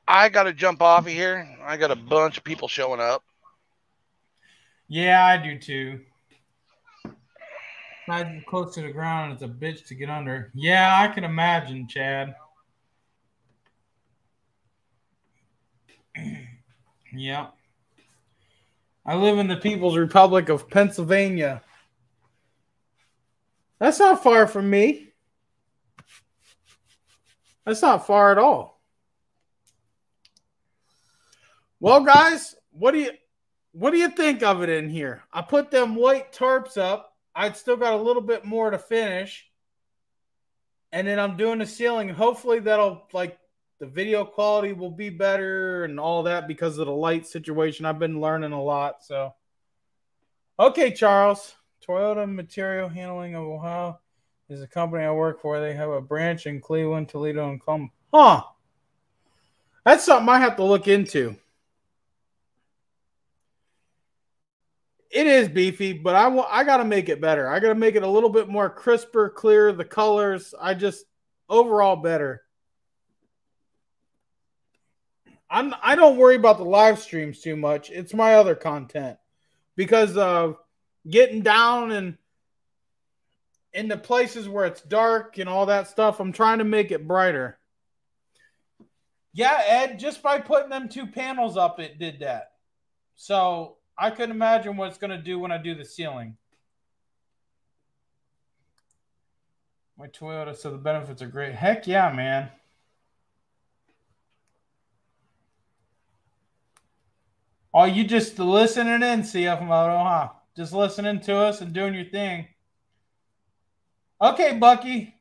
I got to jump off of here. I got a bunch of people showing up. Yeah, I do too. I'm close to the ground. It's a bitch to get under. Yeah, I can imagine, Chad. Yeah. I live in the People's Republic of Pennsylvania. That's not far from me. That's not far at all. Well, guys, what do you think of it in here? I put them white tarps up. I'd still got a little bit more to finish. And then I'm doing the ceiling. Hopefully that'll, the video quality will be better and all that because of the light situation. I've been learning a lot. So, okay, Charles. Toyota Material Handling of Ohio is a company I work for. They have a branch in Cleveland, Toledo, and Columbus. Huh. That's something I have to look into. It is beefy, but I got to make it better. I got to make it a little bit more crisper, clear, the colors. overall better. I don't worry about the live streams too much. It's my other content because of getting down and in the places where it's dark and all that stuff. I'm trying to make it brighter. Yeah, Ed, just by putting them 2 panels up, it did that. So I couldn't imagine what it's going to do when I do the ceiling. My Toyota, so the benefits are great. Heck yeah, man. Oh, you just listening in, CFMOTO, huh? Just listening to us and doing your thing. Okay, Bucky.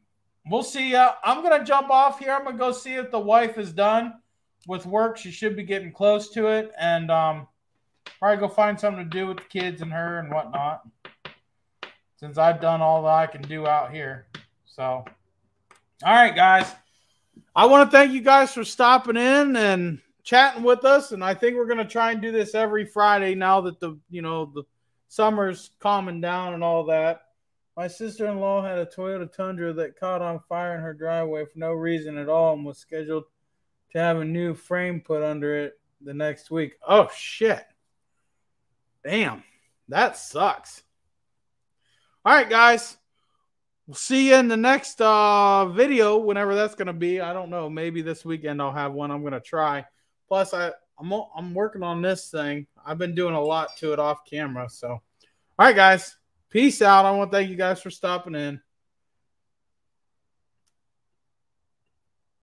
We'll see ya. I'm going to jump off here. I'm going to go see if the wife is done with work. She should be getting close to it. And probably go find something to do with the kids and her and whatnot. Since I've done all that I can do out here. So, all right, guys. I want to thank you guys for stopping in and chatting with us, and I think we're going to try and do this every Friday now that the summer's calming down and all that. My sister-in-law had a Toyota Tundra that caught on fire in her driveway for no reason at all and was scheduled to have a new frame put under it the next week. Oh, shit. Damn. That sucks. All right, guys. We'll see you in the next video, whenever that's going to be. I don't know. Maybe this weekend I'll have one. I'm going to try. Plus, I'm working on this thing. I've been doing a lot to it off camera. So, all right, guys. Peace out. I want to thank you guys for stopping in.